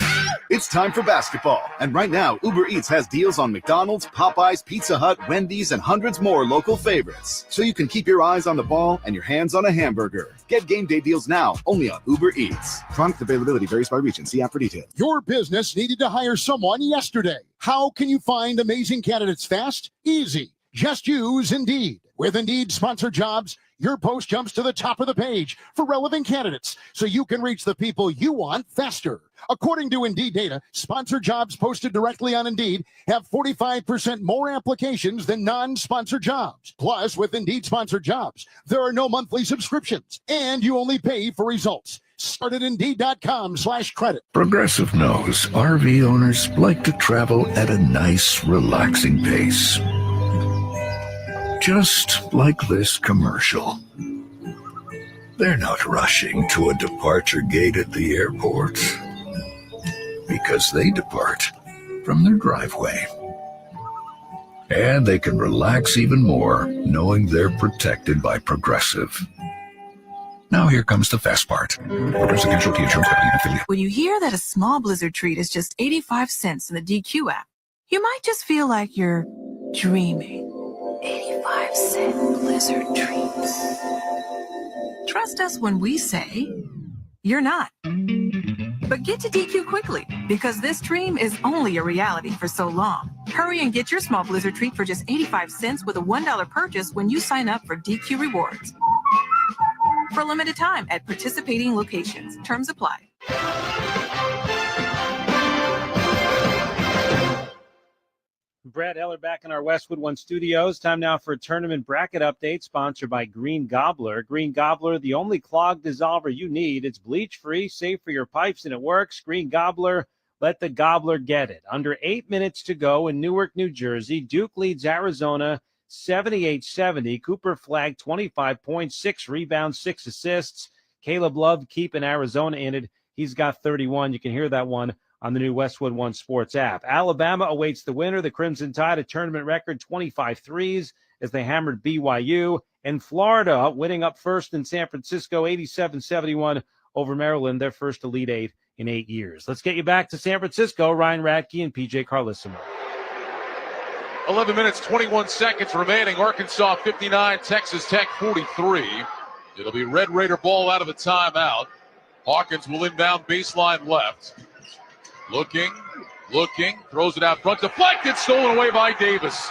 It's time for basketball, and right now, Uber Eats has deals on McDonald's, Popeyes, Pizza Hut, Wendy's, and hundreds more local favorites. So you can keep your eyes on the ball and your hands on a hamburger. Get game day deals now, only on Uber Eats. Product availability varies by region. See app for details. Your business needed to hire someone yesterday. How can you find amazing candidates fast? Easy. Just use Indeed. With Indeed Sponsored Jobs, your post jumps to the top of the page for relevant candidates, so you can reach the people you want faster. According to Indeed data, sponsored jobs posted directly on Indeed have 45% more applications than non-sponsored jobs. Plus, with Indeed Sponsored Jobs, there are no monthly subscriptions, and you only pay for results. Start at Indeed.com/credit. Progressive knows RV owners like to travel at a nice, relaxing pace. Just like this commercial. They're not rushing to a departure gate at the airport because they depart from their driveway. And they can relax even more knowing they're protected by Progressive. Now here comes the fast part. Progressive Casualty Insurance Company and affiliate. When you hear that a small Blizzard treat is just 85 cents in the DQ app, you might just feel like you're dreaming. 85-cent Blizzard treats. Trust us when we say you're not. But get to DQ quickly, because this dream is only a reality for so long. Hurry and get your small Blizzard treat for just 85 cents with a $1 purchase when you sign up for DQ Rewards. For a limited time at participating locations. Terms apply. Brad Eller back in our Westwood One studios. Time now for a tournament bracket update sponsored by Green Gobbler. Green Gobbler, the only clog dissolver you need. It's bleach-free, safe for your pipes, and it works. Green Gobbler, let the gobbler get it. Under 8 minutes to go in Newark, New Jersey, Duke leads Arizona 78-70. Cooper Flagg, 25 points, 6 rebounds, 6 assists. Caleb Love keeping Arizona in it. He's got 31. You can hear that one on the new Westwood One Sports app. Alabama awaits the winner. The Crimson Tide, a tournament record 25 threes as they hammered BYU. And Florida winning up first in San Francisco, 87-71 over Maryland, their first Elite Eight in 8 years. Let's get you back to San Francisco. Ryan Radke and PJ Carlissimo. 11 minutes, 21 seconds remaining. Arkansas 59, Texas Tech 43. It'll be Red Raider ball out of a timeout. Hawkins will inbound baseline left. Looking, throws it out front. Deflected, stolen away by Davis.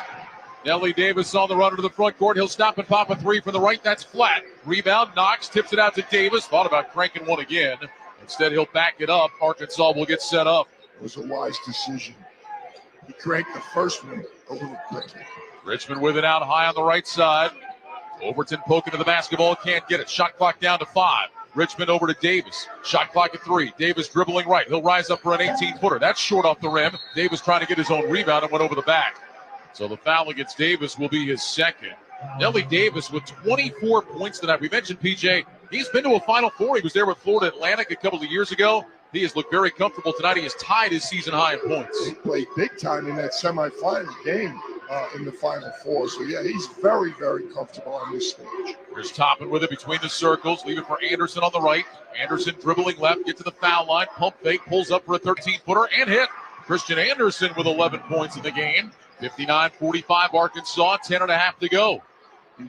Nelly Davis on the run to the front court. He'll stop and pop a three from the right. That's flat. Rebound, Knox tips it out to Davis. Thought about cranking one again. Instead, he'll back it up. Arkansas will get set up. It was a wise decision. He cranked the first one over the quick. Richmond with it out high on the right side. Overton poking to the basketball. Can't get it. Shot clock down to 5. Richmond over to Davis. Shot clock at 3. Davis dribbling right. He'll rise up for an 18-footer. That's short off the rim. Davis trying to get his own rebound and went over the back. So the foul against Davis will be his second. Nelly Davis with 24 points tonight. We mentioned PJ. He's been to a Final Four. He was there with Florida Atlantic a couple of years ago. He has looked very comfortable tonight. He has tied his season high in points. He played big time in that semifinal game in the Final Four. So, yeah, he's very, very comfortable on this stage. Here's Toppin with it between the circles. Leave it for Anderson on the right. Anderson dribbling left. Get to the foul line. Pump fake. Pulls up for a 13-footer and hit. Christian Anderson with 11 points in the game. 59-45 Arkansas. 10.5 to go.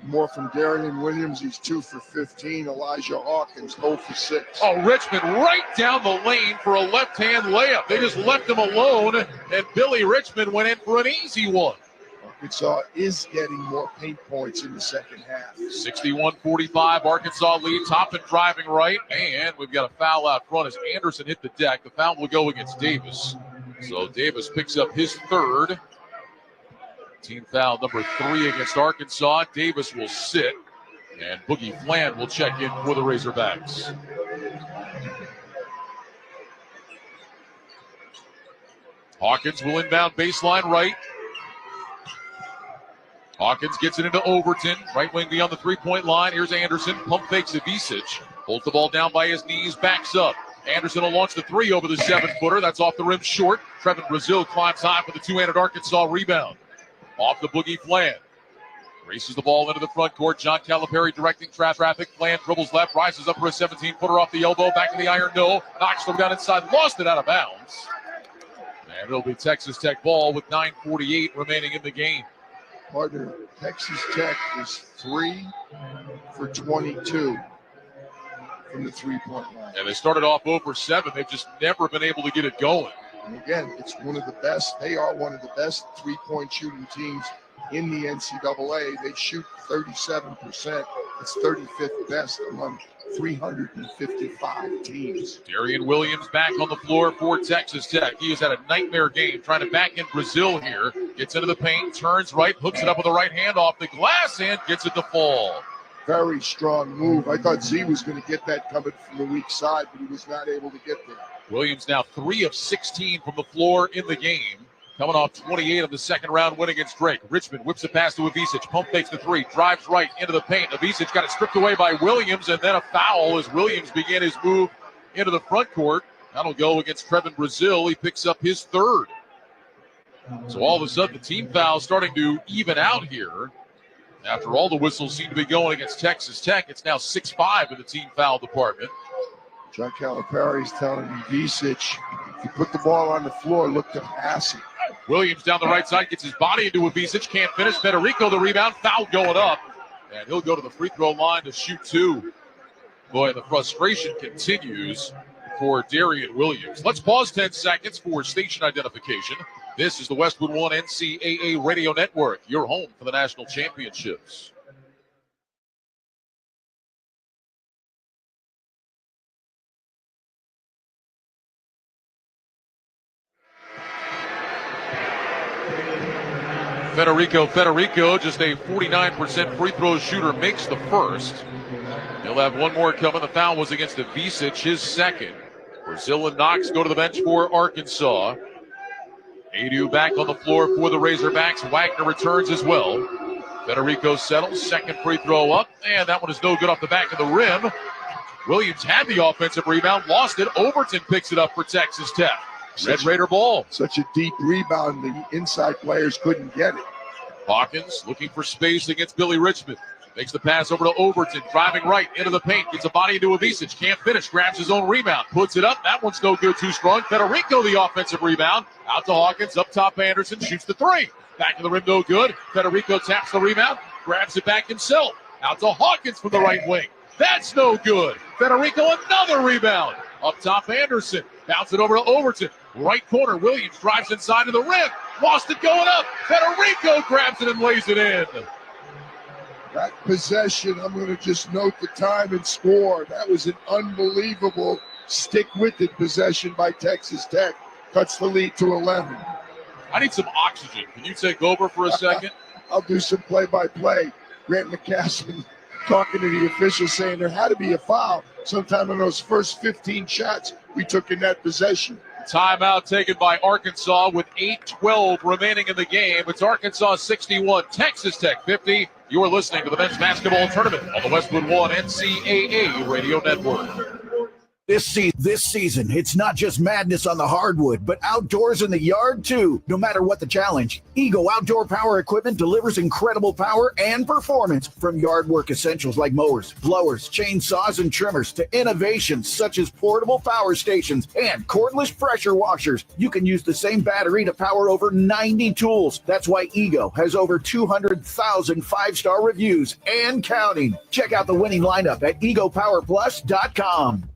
More from Darian Williams. He's 2 for 15. Elijah Hawkins 0 for 6. Oh, Richmond right down the lane for a left-hand layup. They just left him alone, and Billy Richmond went in for an easy one. Arkansas is getting more paint points in the second half. 61-45 Arkansas lead. Toppin driving right, and we've got a foul out front as Anderson hit the deck. The foul will go against Davis. So Davis picks up his third. Team foul number 3 against Arkansas. Davis will sit, and Boogie Fland will check in for the Razorbacks. Hawkins will inbound baseline right. Hawkins gets it into Overton. Right wing beyond the three-point line. Here's Anderson. Pump fakes to Visic. Holds the ball down by his knees. Backs up. Anderson will launch the 3 over the 7-footer. That's off the rim short. Trevin Brazil climbs high for the two-handed Arkansas rebound. Off the Boogie Fland. Races the ball into the front court. John Calipari directing traffic. Fland dribbles left. Rises up for a 17-footer off the elbow. Back to the iron. No. Knocks them down inside. Lost it out of bounds. And it'll be Texas Tech ball with 9:48 remaining in the game. Partner, Texas Tech is 3 for 22 from the three-point line. And they started off 0 for 7. They've just never been able to get it going. And again, it's one of the best. They are one of the best three-point shooting teams in the NCAA. They shoot 37%. It's 35th best among 355 teams. Darian Williams back on the floor for Texas Tech. He has had a nightmare game trying to back in Brazil here. Gets into the paint, turns right, hooks it up with the right hand off the glass, and gets it to fall. Very strong move. I thought Z was going to get that coming from the weak side, but he was not able to get there. Williams now 3 of 16 from the floor in the game. Coming off 28 of the second round win against Drake. Richmond whips a pass to Avicic. Pump fakes the 3. Drives right into the paint. Avicic got it stripped away by Williams, and then a foul as Williams began his move into the front court. That'll go against Trevin Brazil. He picks up his third. So all of a sudden, the team foul starting to even out here. After all the whistles seem to be going against Texas Tech, it's now 6-5 in the team foul department. John Calipari's telling Avicic, if you put the ball on the floor, look to pass it. Williams down the right side, gets his body into Avicic, can't finish. Federico the rebound, foul going up. And he'll go to the free throw line to shoot 2. Boy, the frustration continues for Darian Williams. Let's pause 10 seconds for station identification. This is the Westwood One NCAA Radio Network, your home for the national championships. Federico, just a 49% free throw shooter, makes the first. He'll have one more coming. The foul was against Avicic, his second. Brazil and Knox go to the bench for Arkansas. Adu back on the floor for the Razorbacks. Wagner returns as well. Federico settles, second free throw up, and that one is no good off the back of the rim. Williams had the offensive rebound, lost it. Overton picks it up for Texas Tech. Red Raider ball. Such a deep rebound, the inside players couldn't get it. Hawkins looking for space against Billy Richmond. Makes the pass over to Overton, driving right into the paint. Gets a body into Avicic. Can't finish. Grabs his own rebound. Puts it up. That one's no good. Too strong. Federico the offensive rebound. Out to Hawkins. Up top Anderson. Shoots the three. Back to the rim. No good. Federico taps the rebound. Grabs it back himself. Out to Hawkins from the right wing. That's no good. Federico another rebound. Up top Anderson. Bounce it over to Overton. Right corner. Williams drives inside to the rim. Lost it going up. Federico grabs it and lays it in. That possession, I'm going to just note the time and score. That was an unbelievable stick-with-it possession by Texas Tech. Cuts the lead to 11. I need some oxygen. Can you take over for a second? I'll do some play-by-play. Grant McCaslin talking to the officials saying there had to be a foul sometime in those first 15 shots we took in that possession. Timeout taken by Arkansas with 8:12 remaining in the game. It's Arkansas 61, Texas Tech 50. You are listening to the men's basketball tournament on the Westwood One NCAA Radio Network. This season, it's not just madness on the hardwood, but outdoors in the yard too. No matter what the challenge, Ego Outdoor Power Equipment delivers incredible power and performance, from yard work essentials like mowers, blowers, chainsaws, and trimmers to innovations such as portable power stations and cordless pressure washers. You can use the same battery to power over 90 tools. That's why Ego has over 200,000 five-star reviews and counting. Check out the winning lineup at egopowerplus.com.